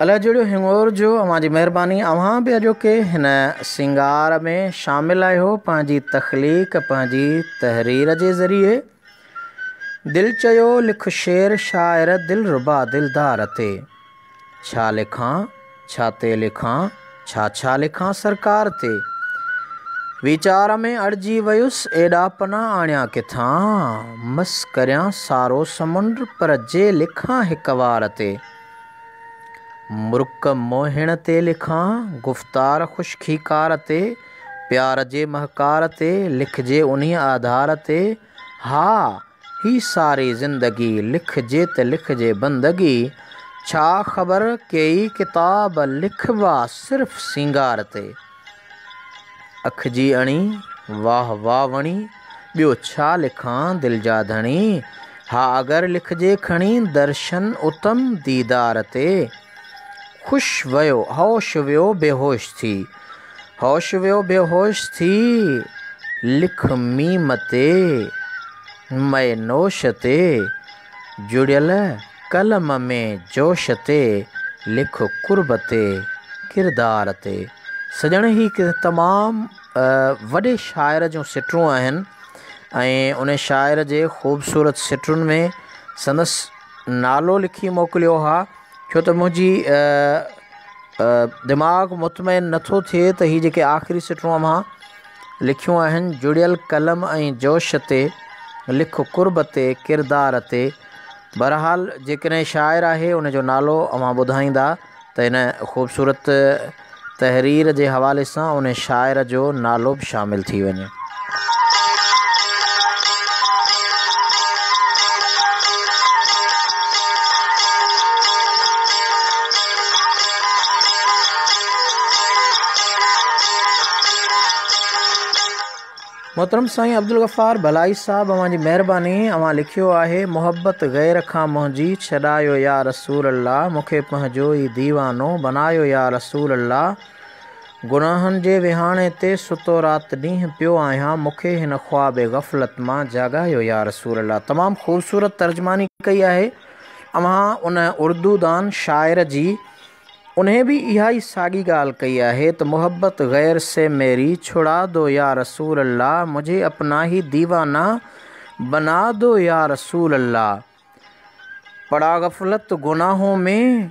अलाह जहिड़ो हिंगोर जो अव्हां जी महिरबानी। अव्हां बि अॼोके हिन सिंगार में शामिल आहियो पंहिंजी तख़लीक़ पंहिंजी तहरीर जे ज़रिए। दिलि चयो लिख शेर शाइर दिलरुबा दिलदार ते छा लिखां छा ते लिखां छा लिखां सरकार ते। वीचार में अड़जी वयुसि एॾा पना आणिया किथां मस करियां सारो समुंड पर जे लिखां हिक वार ते। मुर्क मोहिण ते लिखां गुफ़्तार ख़ुशखीकार ते प्यार जे महकार ते लिखजे उन्हीं आधार ते। हा ही सारी ज़िंदगी लिखजे त लिखजे बंदगी छा ख़बर कई किताब लिखवा सिर्फ़ सिंगार ते। अख जी अणी वाह वाह वणी ॿियो छा लिखां दिलि जा धणी। हा अगरि लिखजे खणी दर्शन उत्तम दीदार ते। ख़ुश वियो होश वियो बेहोश थी होश वियो बेहोश थी लिख मीम ते मैं नोश ते जुड़ियल कलम में जोश ते लिख कुर्ब ते किरदार ते। सजण ही तमामु वॾे शाइर जूं सिटरूं आहिनि ऐं उन शाइर जे ख़ूबसूरत सिटरुनि में संदसि नालो लिखी मोकिलियो हा, छो त मुंहिंजी दिमाग़ मुतमइन नथो थिए त हीअ जेके आख़िरी सिटरूं मां लिखियूं आहिनि, जुड़ियल कलम ऐं जोश ते लिख कुर्ब ते किरदार ते। बहरहाल जेकॾहिं शाइर आहे उनजो नालो अवां ॿुधाईंदा त इन ख़ूबसूरत तहरीर जे हवाले सां उन शाइर जो नालो बि शामिलु थी वञे। मोहतरम साईं अब्दुल गफ़ार भलाई साहब, अवां जी महिरबानी। अवां लिखियो आहे, मोहब्बत गैर खां मुंहिंजी छॾायो या रसूल अल्लाह, मूंखे पंहिंजो ई दीवानो बनायो या रसूल अल्लाह। गुनाहनि जे विहाणे ते सुतो राति ॾींहुं पियो आहियां, मूंखे हिन ख्वाब ग़फ़लत मां जाॻायो या रसूल अल्लाह। तमामु ख़ूबसूरत तर्जमानी कई आहे अवां उन उर्दू दान शाइर जी। उन्हें भी इहा ही साॻी ॻाल्हि कई आहे त मोहब्बत गैर से मेरी छुड़ा दो या रसूल अल्लाह, मुझे अपना ही दीवाना बना दो या रसूल अल्लाह। पड़ा गफलत गुनाहों में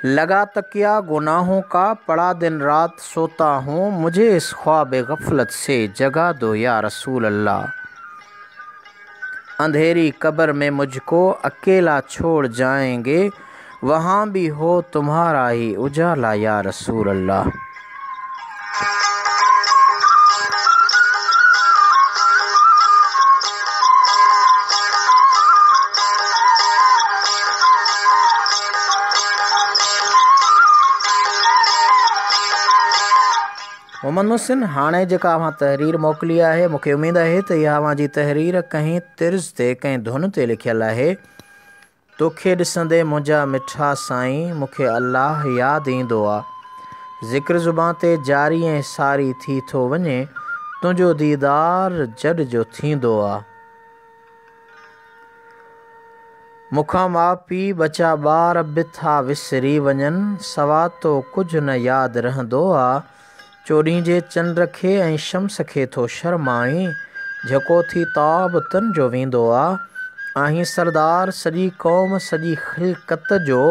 लगा तकिया गुनाहों का, पड़ा दिन रात सोता हूँ, मुझे इस ख्वाब गफलत से जगा दो या रसूल अल्लाह। अंधेरी कब्र में मुझको अकेला छोड़ जाएंगे, वहाँ भी हो तुम्हारा ही उजाला या रसूल अल्लाह। मोहम्मद मुहसिन, हाणे जेका अवां तहरीर मोकिली आहे, मूंखे उमेद आहे त इहा अवां जी तहरीर कंहिं तिर्ज़ ते कंहिं धुन ते लिखियल आहे। तोखे ॾिसंदे मुंहिंजा मिठा साईं, मूंखे अल्लाह यादि ईंदो आहे। ज़िक्र ज़ुबां ते जारी ऐं सारी थी थो वञे, तुंहिंजो दीदार जॾ जो थींदो आहे। मूंखां माउ पीउ बचा ॿार बि था विसरी वञनि, सवा तो कुझु न यादि रहंदो आहे। चोॾहीं जे चंड खे ऐं शम्स खे थो शर्माई, झको थी ताब तन जो वेंदो आहे। आहीं सरदार सॼी क़ौम सॼी ख़िलक़त जो,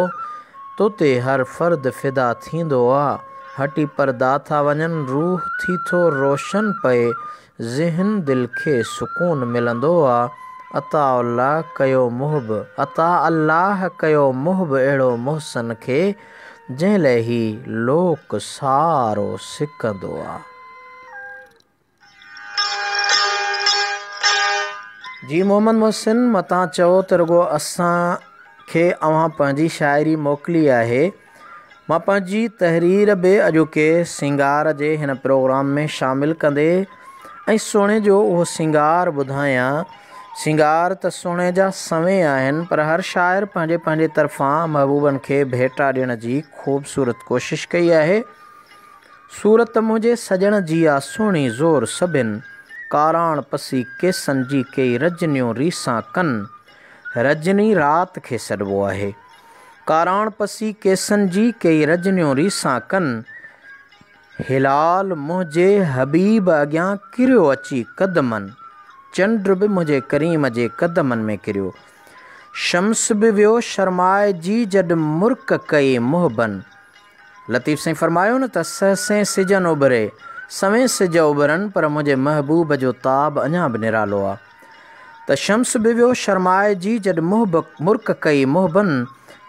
तो ते हर फ़र्द फ़िदा थींदो आहे। हटी परदा था वञनि, रूह थी थो रोशन पए, ज़हन दिलि खे सुकून मिलंदो आहे। अता अल्लाह कयो मुहब अहिड़ो मुहसन खे, जंहिं लाइ ही लोक सारो सिकंदो आहे। जी मोहम्मद मुहसिन, मतां चओ त रुगो असांखे अवां पंहिंजी शाइरी मोकिली आहे। मां पंहिंजी तहरीर बि अॼोके सिंगार जे हिन प्रोग्राम में शामिलु कंदे ऐं सुहिणे जो उहो सिंगार ॿुधायां। सिंगार त सुहिणे जा सवें आहिनि, पर हर शाइर पंहिंजे पंहिंजे तरफ़ां महबूबनि खे भेटा ॾियण जी ख़ूबसूरत कोशिशि कई आहे। सूरत मुंहिंजे सजण जी आहे सुहिणी ज़ोर सभिनि, काराण पसी केसनि जी कई रजनियूं रीसां कनि। रजनी राति खे सॾिबो आहे। काराण पसी केसनि जी कई रजनियूं रीसां कनि, हिलाल मुंहिंजे हबीब अॻियां किरियो अची क़दमनि। चंड बि मुंहिंजे करीम जे क़दमनि में किरियो। शम्स बि वियो शर्माए जी जॾ मुर्क कई मुहबन। लतीफ़ साईं फरमायो न त सहसें सिजन उभरे, सवें सिज उभरनि, पर मुंहिंजे महबूब जो ताब अञा बि निरालो आहे। त शम्स बि वियो शर्माए जी जॾ मुर्क कई मुहबन,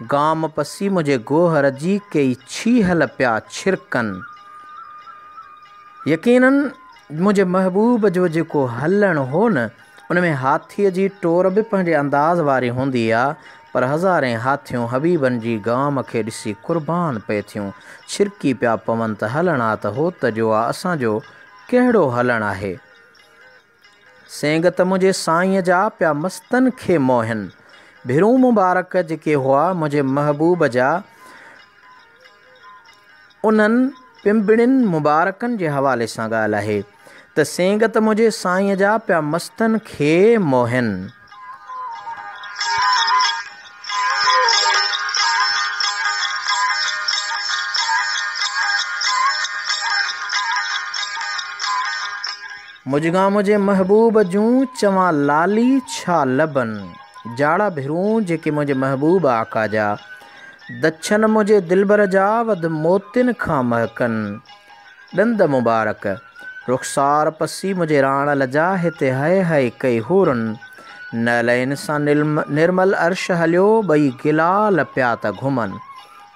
गाम पसी मुंहिंजे गोहर जी कई छीहल पिया छिरकनि। यकीनन मुंहिंजे महबूब जो जेको हलणु हो न, उन में हाथीअ जी टोर बि पंहिंजे अंदाज़ वारी हूंदी आहे, पर हज़ारें हाथियूं हबीबनि जी गाम खे ॾिसी क़ुर्बान पए थियूं। छिरकी पिया पवनि त हलणु आहे त हो त जो आहे असांजो कहिड़ो हलणु आहे। सेंग त मुंहिंजे साईंअ जा पिया मस्तनि खे मोहनि। भिरूं मुबारक जेके हुआ मुंहिंजे महबूब जा, उन्हनि पिंबड़ियुनि मुबारकनि जे हवाले सां ॻाल्हि आहे त सेंग त मुंहिंजे साईंअ जा पिया मस्तनि खे मोहनि। मुझगा मुझे महबूब जूं चवां लाली छा लबन। जाड़ा भिरूं जेके मुझे महबूब आका जा, दच्छन मुझे दिलबर जा वध मोतिन खां महकन। ॾंद मुबारक रुखसार पसी मुझे राण लजा, हिते हाय हाय कई हूरन। नलैन सां निर्मल अर्श हलियो, ॿई गिलाल पिया त घुमन।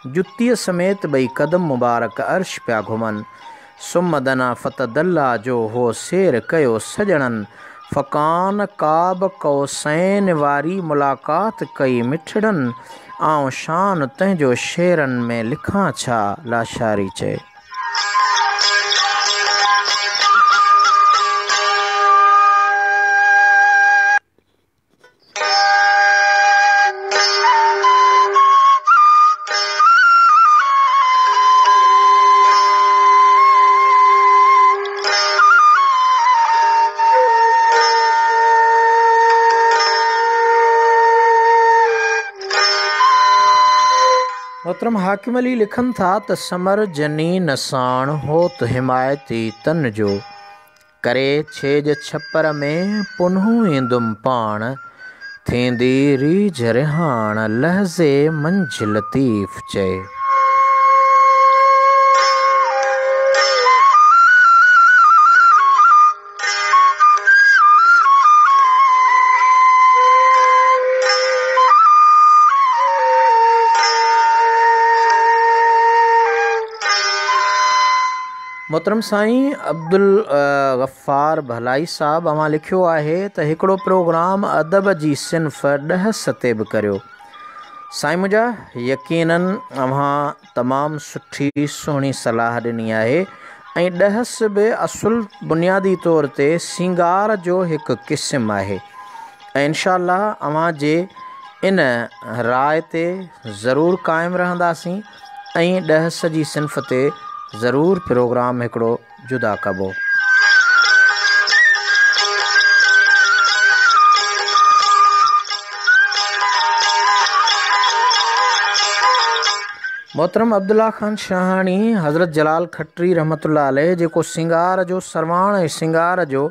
जुतीअ समेत ॿई कदम मुबारक अर्श पिया घुमन। सुमदना फ़तदल्ला जो हो सेर कयो सजणन। फ़कान काब कौसैन वारी मुलाक़ात कई मिठड़न। आऊं शान तुंहिंजो शेरन में लिखां छा, लाशारी चए। मोहतरम हाकिम अली लिखनि था त समर जनी नसाण होत हिमायती तन जो, करे छेज छपर में पुनहूं ईंदुमि पाण। थींदी रीझ रिहाण लहज़े मंझि लतीफ़ चए। मोहतरम साईं अब्दुल गफ़ार भलाई साहब अवां लिखियो आहे त हिकिड़ो प्रोग्राम अदब जी सिन्फ़ ॾहस ते बि करियो। साईं मुंहिंजा यकीनन अवां तमामु सुठी सुहिणी सलाह ॾिनी आहे ऐं ॾहस बि असुल बुनियादी तौर ते सिंगार जो हिकु क़िस्म आहे ऐं इंशाअल्लाह अवां जे इन राय ते ज़रूरु क़ाइमु रहंदासीं ऐं ॾहस जी सिन्फ़ ते ज़रूर प्रोग्राम हिकिड़ो जुदा कबो। मोहतरम अब्दुल्ला ख़ान शाहानी हज़रत जलाल खत्री रहमतुल्लाह अलैह, जेको सिंगार जो सरवाण ऐं सिंगार जो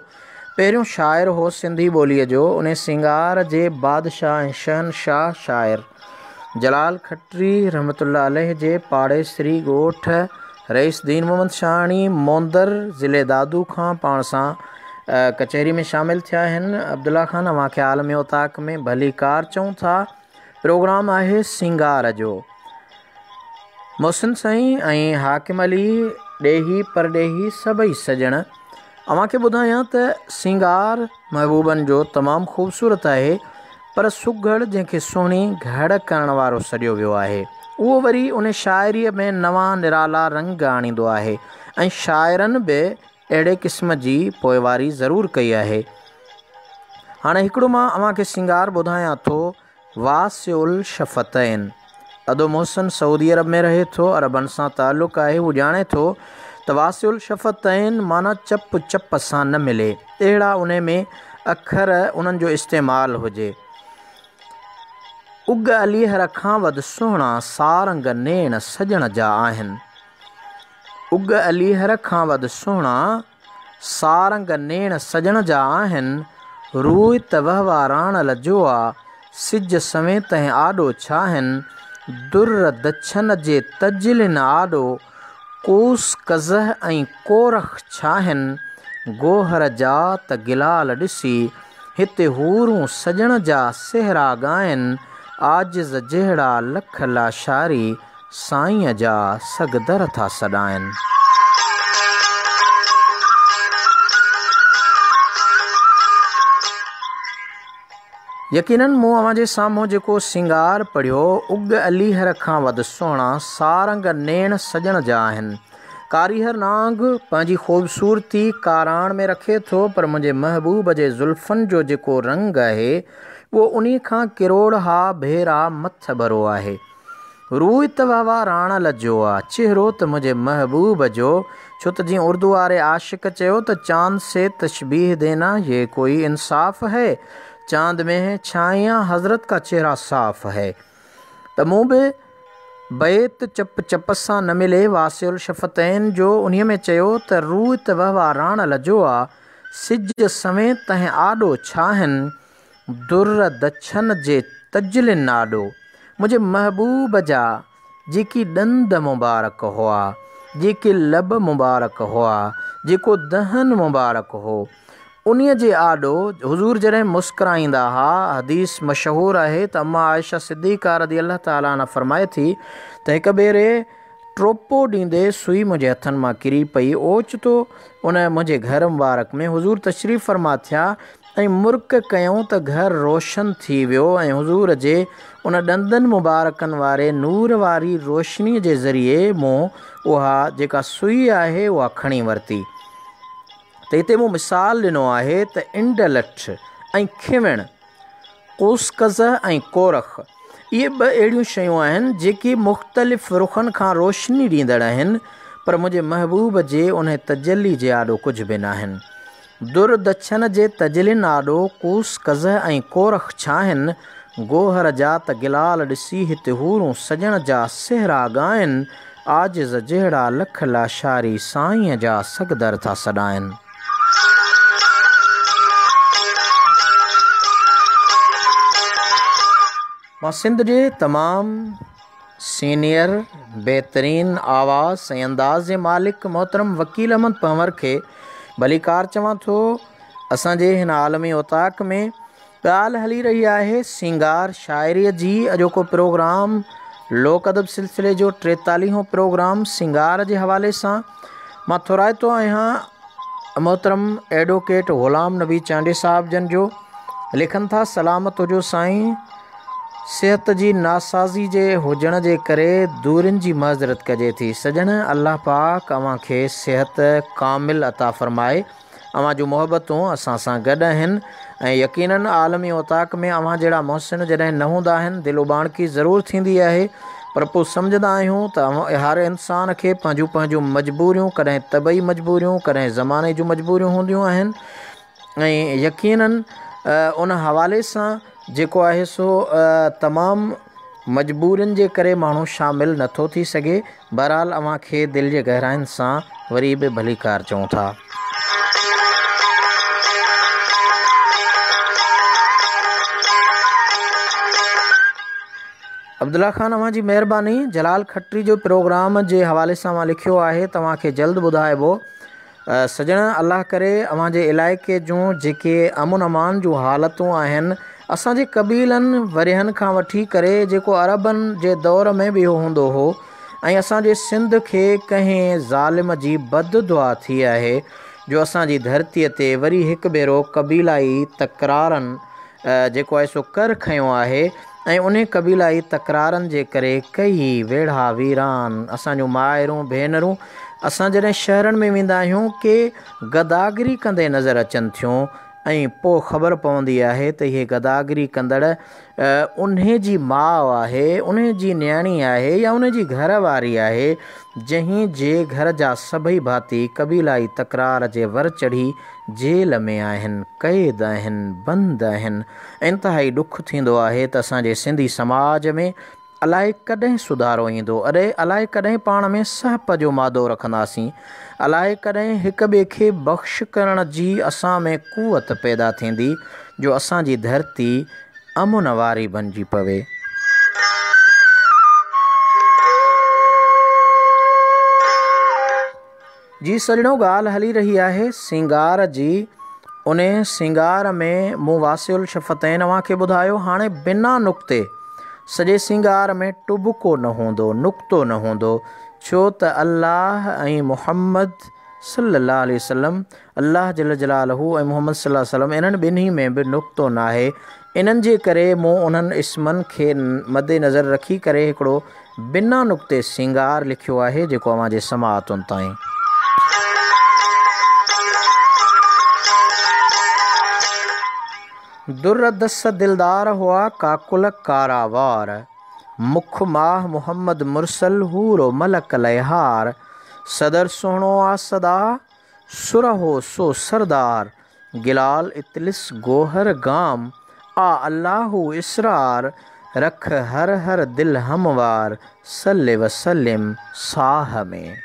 पहिरियों शाइर हो सिंधी ॿोलीअ जो, उन सिंगार जे बादशाह ऐं शहनशाह शाइर जलाल खत्री रहमतुल्लाह अलैह जे पाड़ेसरी ॻोठ रईस दीन मोहम्मद शाहानी मोंदर ज़िले दादू खां पाण सां कचहरी में शामिल थिया आहिनि। अब्दुल्ला ख़ान अवां खे आलमी उताक में भली कार चऊं था। प्रोग्राम आहे सिंगार जो। मोहसिन साईं ऐं हाकिम अली ॾेही परॾेही सभई सॼण अवां खे ॿुधायां त सिंगार महबूबनि जो तमामु ख़ूबसूरत आहे, पर सुघड़ जंहिंखे सुहिणी घड़ करण वारो सॾियो वियो आहे, उहो वरी उन शाइरीअ में नवां निराला रंग आणींदो आहे ऐं शाइरनि बि अहिड़े क़िस्म जी पोइवारी ज़रूरु कई आहे। हाणे हिकिड़ो मां अव्हां खे सिंगार ॿुधायां थो, वासिउल शफ़तैन। अदो मोहसिन सऊदी अरब में रहे थो, अरबनि सां ताल्लुक़ आहे। हू ॼाणे थो त वासिउल शफ़तैन माना चप चप सां न मिले, अहिड़ा उन में अखर उन्हनि जो इस्तेमालु हुजे। उग अलीहर खां वधि सुहिणा सारंग नेण सजण जा आहिनि। उग अलीहर खां वधि सुहिणा सारंग नेण सजण जा आहिनि। रूई त वहवा राणल जो आहे, सिज समेत ऐं आॾो छाहिनि। दुर दच्छन जे तजिलिन आॾो, कूस कज़ह ऐं कोरख छाहिनि। गोहर जा त गिलाल ॾिसी, हिते हूरूं सजण जा सेहरा ॻाइनि। आजिज़ जहिड़ा लख लाशारी, साईंअ जा सगदर था सॾाइनि। यकीनन मूं अव्हां जे साम्हूं जेको सिंगार पढ़ियो, उग अलीहर खां वधि सुहिणा सारंग नेण सजण जा आहिनि। कारीहर नांग पंहिंजी ख़ूबसूरती काराण में रखे थो, पर मुंहिंजे महबूब जे ज़ुल्फ़नि जो जेको रंग आहे उहो उन खां किरोड़ हा भेरा मथ भरो आहे। रूई त वहवा राणल जो आहे, चेहरो त मुंहिंजे महबूब जो, छो त जीअं उर्दू वारे आशिक़ चयो त चांद से तशबीह देना ये कोई इंसाफ़ है, चांद में है छाइयाँ हज़रत का चेहरा साफ़ है। त मूं बि बैत चप चप सां न मिले वासिउल शफ़तैन जो उन्हीअ में चयो त रूई त वहवा राणल जो आहे, सिज समेत तंहिं आॾो छाहिनि दुर दछन जे तजलिन आॾो। मुंहिंजे महबूब जा जेकी ॾंद मुबारक हुआ, जेके लब मुबारक हुआ, जेको दहन मुबारक हो, उन्हीअ जे आॾो हुज़ूर जॾहिं मुस्कुराईंदा हुआ। हदीस मशहूरु आहे त अम्मा आयशा सिद्दीक़ा रज़ियल्लाहु ताला अन्हा फरमाए थी त हिकु भेरे ट्रोपो ॾींदे सुई मुंहिंजे हथनि मां किरी पई। ओचितो उन मुंहिंजे घर मुबारक में हुज़ूर तशरीफ़ फरमा थिया ऐं मुर्क कयूं त घर रोशन थी वियो ऐं हुज़ूर जे उन ॾंदनि मुबारकनि वारे नूर वारी रोशनीअ जे ज़रिए मूं उहा जेका सुई आहे उहा खणी वरिती। त हिते मूं मिसाल ॾिनो आहे त इंडलठ ऐं खिवण, कोसकज़ ऐं कोरख, इहे ॿ अहिड़ियूं शयूं आहिनि जेकी मुख़्तलिफ़ रुखनि खां रोशनी ॾींदड़ आहिनि, पर मुंहिंजे महबूब जे उन तजली जे आॾो कुझु बि न आहिनि। दुर दछन जे तजलिन आॾो कोसकज़ ऐं कोरख छाहिनि, गोहर जा त गिलाल ॾिसी हिते हूरूं सजण जा सिहरा ॻाइनि, आजिज़ जहिड़ा लख लाशारी साईंअ जा सगदर था सॾाइनि। मां सिंध जे तमामु सीनियर बहितरीन आवाज़ ऐं अंदाज़ जे मालिक मोहतरम वकील अहमद पंवर खे भलीकार चवां थो। असांजे हिन आलमी उताक में ॻाल्हि हली रही आहे सिंगार शाइरीअ जी। अॼोको प्रोग्राम लोक अदब सिलसिले जो 43हों प्रोग्राम सिंगार जे हवाले सां मां थोराइतो आहियां मोहतरम एडवोकेट ग़ुलाम नबी चांडे साहिब जन जो। लिखनि था, सलामत हुजो साईं, सिहत जी नासाज़ी जे हुजण जे करे दूरिन जी मज़रत कजे थी। सजण अल्लाह पाक अव्हां खे सिहत कामिल अता फ़रमाए। अव्हां जूं मोहबतूं असां सां गॾु आहिनि ऐं यकीनन आलमी उताक में अव्हां जहिड़ा मोहसिन जॾहिं न हूंदा आहिनि दिलो बाणकी ज़रूरु थींदी आहे, पर पोइ सम्झंदा आहियूं त हर इंसान खे पंहिंजूं पंहिंजूं मजबूरियूं, कॾहिं तबई मजबूरियूं, कॾहिं ज़माने जूं मजबूरियूं हूंदियूं आहिनि ऐं यकीनन उन हवाले सां जेको आहे सो तमामु मजबूरियुनि जे करे माण्हू शामिल नथो थी सघे। बहरहाल अव्हां खे दिलि जे गहराइनि सां वरी बि भलीकार चऊं था। अब्दुल्ला ख़ान अव्हां जी महिरबानी। जलाल खत्री जो प्रोग्राम जे हवाले सां मां लिखियो आहे, तव्हांखे जल्द ॿुधाइबो। सजण अल्लाह करे अव्हां जे इलाइक़े जूं जेके अमुन अमान जूं हालतूं आहिनि, असांजे क़बीलनि वरियनि खां वठी करे जेको अरबनि जे दौर में बि हूंदो हो ऐं असांजे सिंध खे कंहिं ज़ालिम जी बददुआ थी आहे जो असांजी धरतीअ ते वरी हिकु भेरो कबीलाई तकरारनि जेको आहे सो कर खंयो आहे ऐं उन कबीलाई तकरारनि जे करे कई वेढ़ा वीरान असांजूं माइरूं भेनरूं असां जॾहिं शहरनि में वेंदा आहियूं के गदागिरी कंदे नज़र अचनि थियूं ऐं पोइ ख़बर पवंदी आहे त इहे गदागिरी कंदड़ उन जी माउ आहे, उन जी न्याणी आहे या उन जी घरवारी आहे जंहिं जे घर जा सभई भाती कबीलाई तकरार जे वर चढ़ी जेल में आहिनि, क़ैद आहिनि, बंदि आहिनि। इंतिहाई ॾुखु थींदो आहे त असांजे सिंधी समाज में अलाए कॾहिं सुधारो ईंदो, अलाए कॾहिं पाण में सहप जो मादो रखंदासीं, अलाए कॾहिं हिक ॿिए खे बख़्श करण जी असां में क़ुवत पैदा थींदी जो असांजी धरती अमुन वारी बणिजी पवे। जी सॼणो ॻाल्हि हली रही आहे सिंगार जी। उन सिंगार में मूं वासिउल शफ़तैन अव्हां खे ॿुधायो, हाणे बिना नुक़्ते सॼे सिंगार में टुबको न हूंदो, नुक़्तो न हूंदो, छो त अल्लाह ऐं मुहम्मद सल्लल्लाहु अलैहि वसल्लम, अल्लाह जल जलालहू ऐं मुहम्मद सल्लल्लाहु अलैहि वसल्लम इन्हनि ॿिन्ही में बि नुक़्तो न आहे। इन्हनि जे करे मूं उन्हनि इस्मनि खे मद्देनज़र रखी करे हिकिड़ो बिना नुक़्ते सिंगार लिखियो आहे जेको अव्हां जे समाअतुनि ताईं। दुर्दस दिलदार हुआ काकुल कारावार, मुख माह मुहम्मद मुरसल हूरो मलक लयहार, सदर सुहिणो आ सदा सुर हो सो सरदार, गिलाल इतलिस गोहर गाम आ अल्लाहु इसरार, रख हर हर दिल हमवार सल्ले वसल्लिम साह में।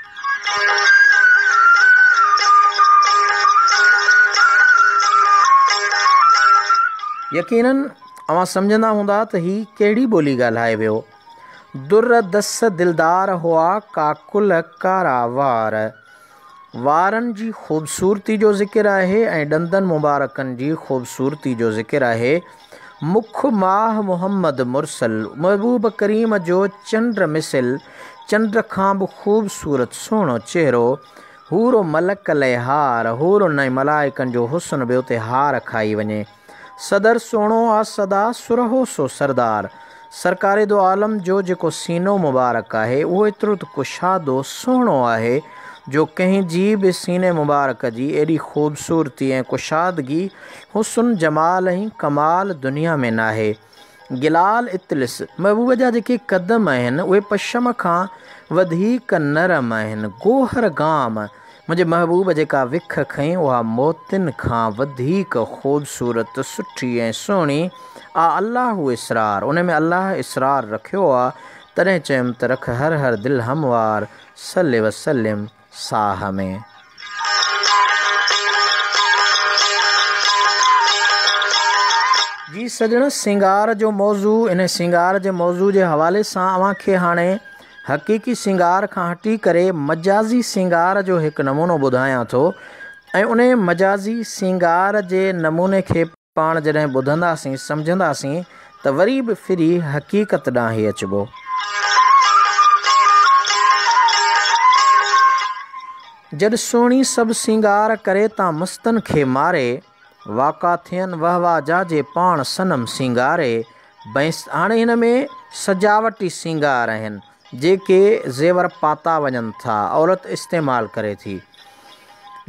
यकीनन अवां सम्झंदा हूंदा त ही कहिड़ी ॿोली ॻाल्हाए वियो। दुर दस दिलदार हुआ काकुल कारा वार। वारनि जी ख़ूबसूरती जो ज़िक्र आहे ऐं ॾंदनि मुबारकनि जी ख़ूबसूरती जो ज़िक्र आहे। मुख माह मुहम्मद मुरसल महबूब करीम जो चंड मिसिल, चंड खां बि ख़ूबसूरत सुहिणो चहिरो, हूरो मलक लय हार, हूरो न मलाइकनि जो हुस्न ॿियो ते हार खाई वञे। सदर सुहिणो आ सदा सुरहो सो सरदार। सरकारे दो आलम जो जेको सीनो मुबारक आहे उहो एतिरो त कुशादो सुहिणो आहे जो कंहिं जी बि सीने मुबारक जी एॾी ख़ूबसूरती ऐं कुशादगी, हुस्न जमाल ऐं कमाल दुनिया में नाहे। गिलाल इतलिस महबूब जा जेके क़दम आहिनि उहे पशम खां वधीक नरम आहिनि। गोहर गाम मुंहिंजे महबूब जेका विख खईं उहा मोतियुनि खां वधीक ख़ूबसूरत, सुठी ऐं सुहिणी आ। अलाह इसरार, उन में अलाह इसरार रखियो आहे। तॾहिं चयुमि त रख हर हर दिलि हमवार, सल्ले वसल्लिम साह में। जी सजण, सिंगार जो मौज़ू, इन सिंगार जे मौज़ू जे हवाले सां अव्हांखे हाणे हक़ीक़ी सिंगार खां हटी करे मजाज़ी सिंगार जो हिकु नमूनो ॿुधायां थो। ऐं उन मजाज़ी सिंगार जे नमूने खे पाण जॾहिं ॿुधंदासीं, सम्झंदासीं त वरी बि फिरी हक़ीक़त ॾांहुं ई अचिबो। जॾ सुहिणी सभु सिंगार करे तां मस्तनि खे मारे, वाका थियनि वहवा जा जे पाण सनम सिंगारे। हाणे हिन में सजावटी सिंगार आहिनि जेके ज़ेवर पाता वञनि था, औरत इस्तेमालु करे थी।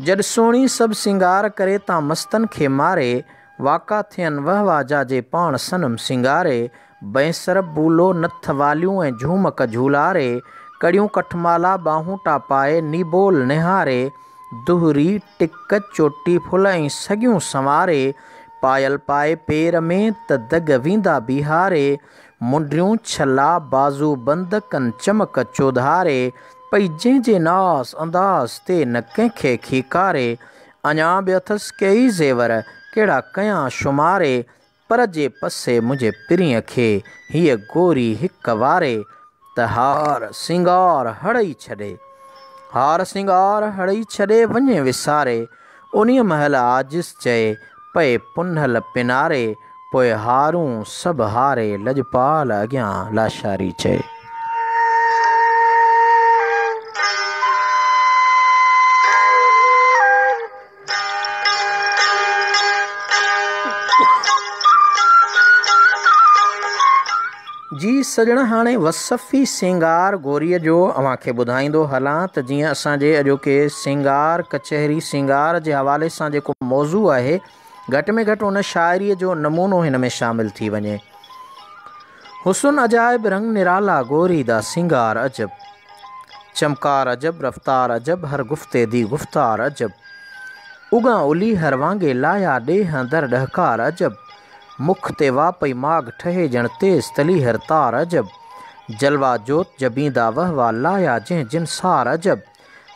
जॾ सुहिणी सभु सिंगार करे तां मस्तनि खे मारे, वाका थियनि वहवा जा जे पाण सनम सिंगारे। बैंसर बूलो नथ वालियूं ऐं झूमक झूलारे, कड़ियूं कठमाला बाहूं टापाए नीबोल निहारे। दुहरी टिक चोटी फुल ऐं सॻियूं संवारे, पायल पाए पेर में त दग वींदा बिहारे। मुंडियूं छला बाज़ू बंद कनि चमक चोधारे, पई जंहिंजे नास अंदाज़ ते न कंहिंखे खीकारे। अञा बि अथसि कई ज़ेवर कहिड़ा कयां शुमारे, पर जे पसे मुंहिंजे पिरीअ खे हीअ गोरी हिक वारे। त हार सिंगार हड़ई छॾे, हार सिंगार हड़ई छॾे वञे विसारे। उन्हीअ महिल आजिज़ चए पए पुनल पिनारे, पोइ हारूं सभु हारे लॼपाल अॻियां लाशारी चए। जी सजण, हाणे वसफ़ी सिंगार गोरीअ जो अव्हांखे ॿुधाईंदो हलां त जीअं असांजे अॼोके सिंगार कचहरी सिंगार जे हवाले सां जेको मौज़ू आहे, घटि में घटि उन शाइरीअ जो नमूनो हिन में शामिल थी वञे। हुस्न अजाइब रंग निराला गोरी दा सिंगार अजब, चमकार अजब रफ्तार अजब हर गुफ्ते दी गुफ्तार अजब। उगा उली हर वांगे लाया ॾेह दर ॾहकार अजब, मुख ते वापई माग ठहे जण तेज़ तली हर तार अजब। जलवा जोत जबींदा वहवा लाया जंहिं जिनसार अजब,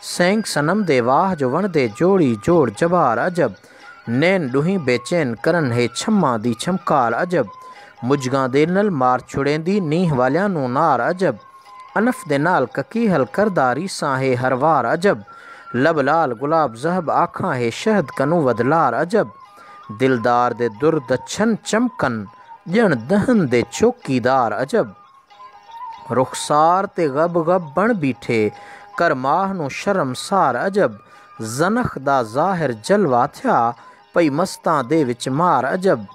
सैंग सनम दे वाह जो वण दे जोड़ी जोड़ जबार अजब। नैन ॾुही बेचैन करन हे छम्मा दी छमकार अजब, मुजगा दे नल मार छुड़ेंदी नींह वालिया नू नार अजब। अनफ दे नाल ककी हल करदारी सां हे हरवार अजब, लब लाल गुलाब ज़हब आखां हे शहद कनू वदलार अजब। दिलदार दे दुर्द छन चमकन ॼण दहन दे चौकीदार अजब, रुखसार ते गब गब बण बीठे कर माह नू शर्मसार अजब। ज़नख दा ज़ाहिर जलवा थिया पई मस्तां दे विच मार अजब,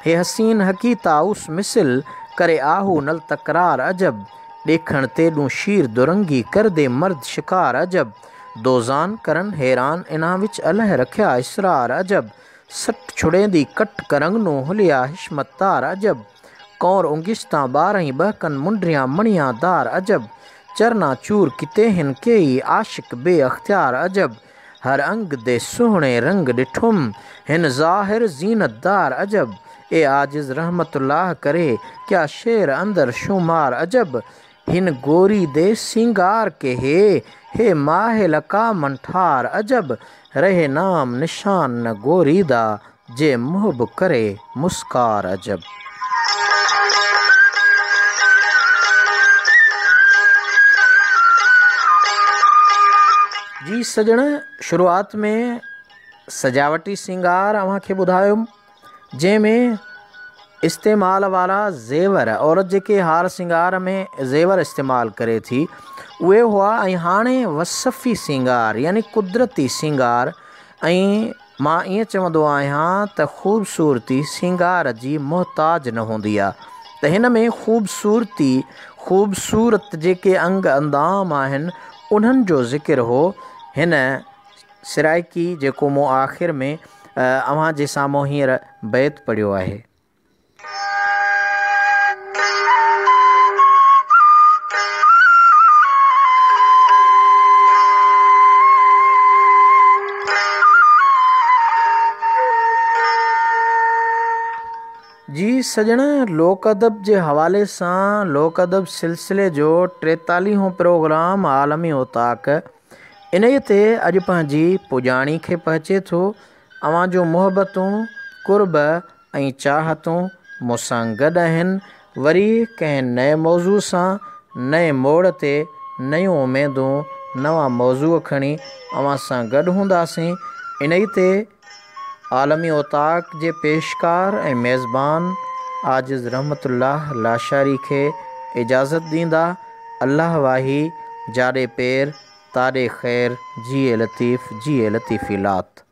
हे हसीन हकीता उस मिसिल करे आहू नल तकरार अजब। ॾेखण ते ॾूं शीर दुरंगी कर दे मर्द शिकार अजब, दोज़ान करन हैरान इन्हां विच अलह रखिया इसरार अजब। सट छुड़ेंदी कट करंगनू हुलिया हिश्मतार अजब, कौर उंगिश्तां ॿारहीं बहकन मुंडियां मणियां दार अजब। चरना चूर किते हिन केई आशिक बे अख्तियार अजब, हर अंग दे सुहिणे रंग ॾिठुम हिन ज़ाहिर ज़ीनतदार अजब। ए आजिज़ रहमतुल्लाह करे क्या शेर अंदर शुमार अजब, हिन गोरी दे सिंगार के हे माहे लका मंठार अजब। रहे नाम निशान न गोरी दा जे मुहब करे मुस्कार अजब। जी सजण, शुरूआत में सजावटी सिंगार अव्हांखे ॿुधायुमि, जंहिंमें इस्तेमाल वारा ज़ेवर, औरत जेके हार सिंगार में ज़ेवर इस्तेमालु करे थी उहे हुआ। ऐं हाणे वसफ़ी सिंगार यानी कुदरती सिंगार। ऐं मां ईअं चवंदो आहियां त ख़ूबसूरती सिंगार जी मुहताज न हूंदी आहे। त हिन में ख़ूबसूरत जेके अंग अंदाम आहिनि उन्हनि जो ज़िक्र हो। हिन सिराइकी जेको मूं आख़िर में अव्हां जे साम्हूं हींअर बैत पढ़ियो आहे। जी सजण, लोक अदब जे हवाले सां लोक अदब सिलसिले जो 43हों प्रोग्राम आलमी ओताक इन ते अॼु पंहिंजी पुॼाणी खे पहुचे थो। अव्हां जो मुहबतूं, कुर्ब ऐं चाहतूं मूंसां गॾु आहिनि। वरी कंहिं नए मौज़ू सां, नए मोड़ ते, नयूं उमेदूं, नवां मौज़ू खणी अव्हां सां गॾु हूंदासीं। इन ते आलमी ओताक जे पेशकार ऐं मेज़बान आजिज़ रहमतुल्लाह लाशारी खे इजाज़त ॾींदा। अल्लाह वाही, जाॾे पेर ताॾे ख़ैर, जिए लतीफ़ जिए लतीफ़ी लात।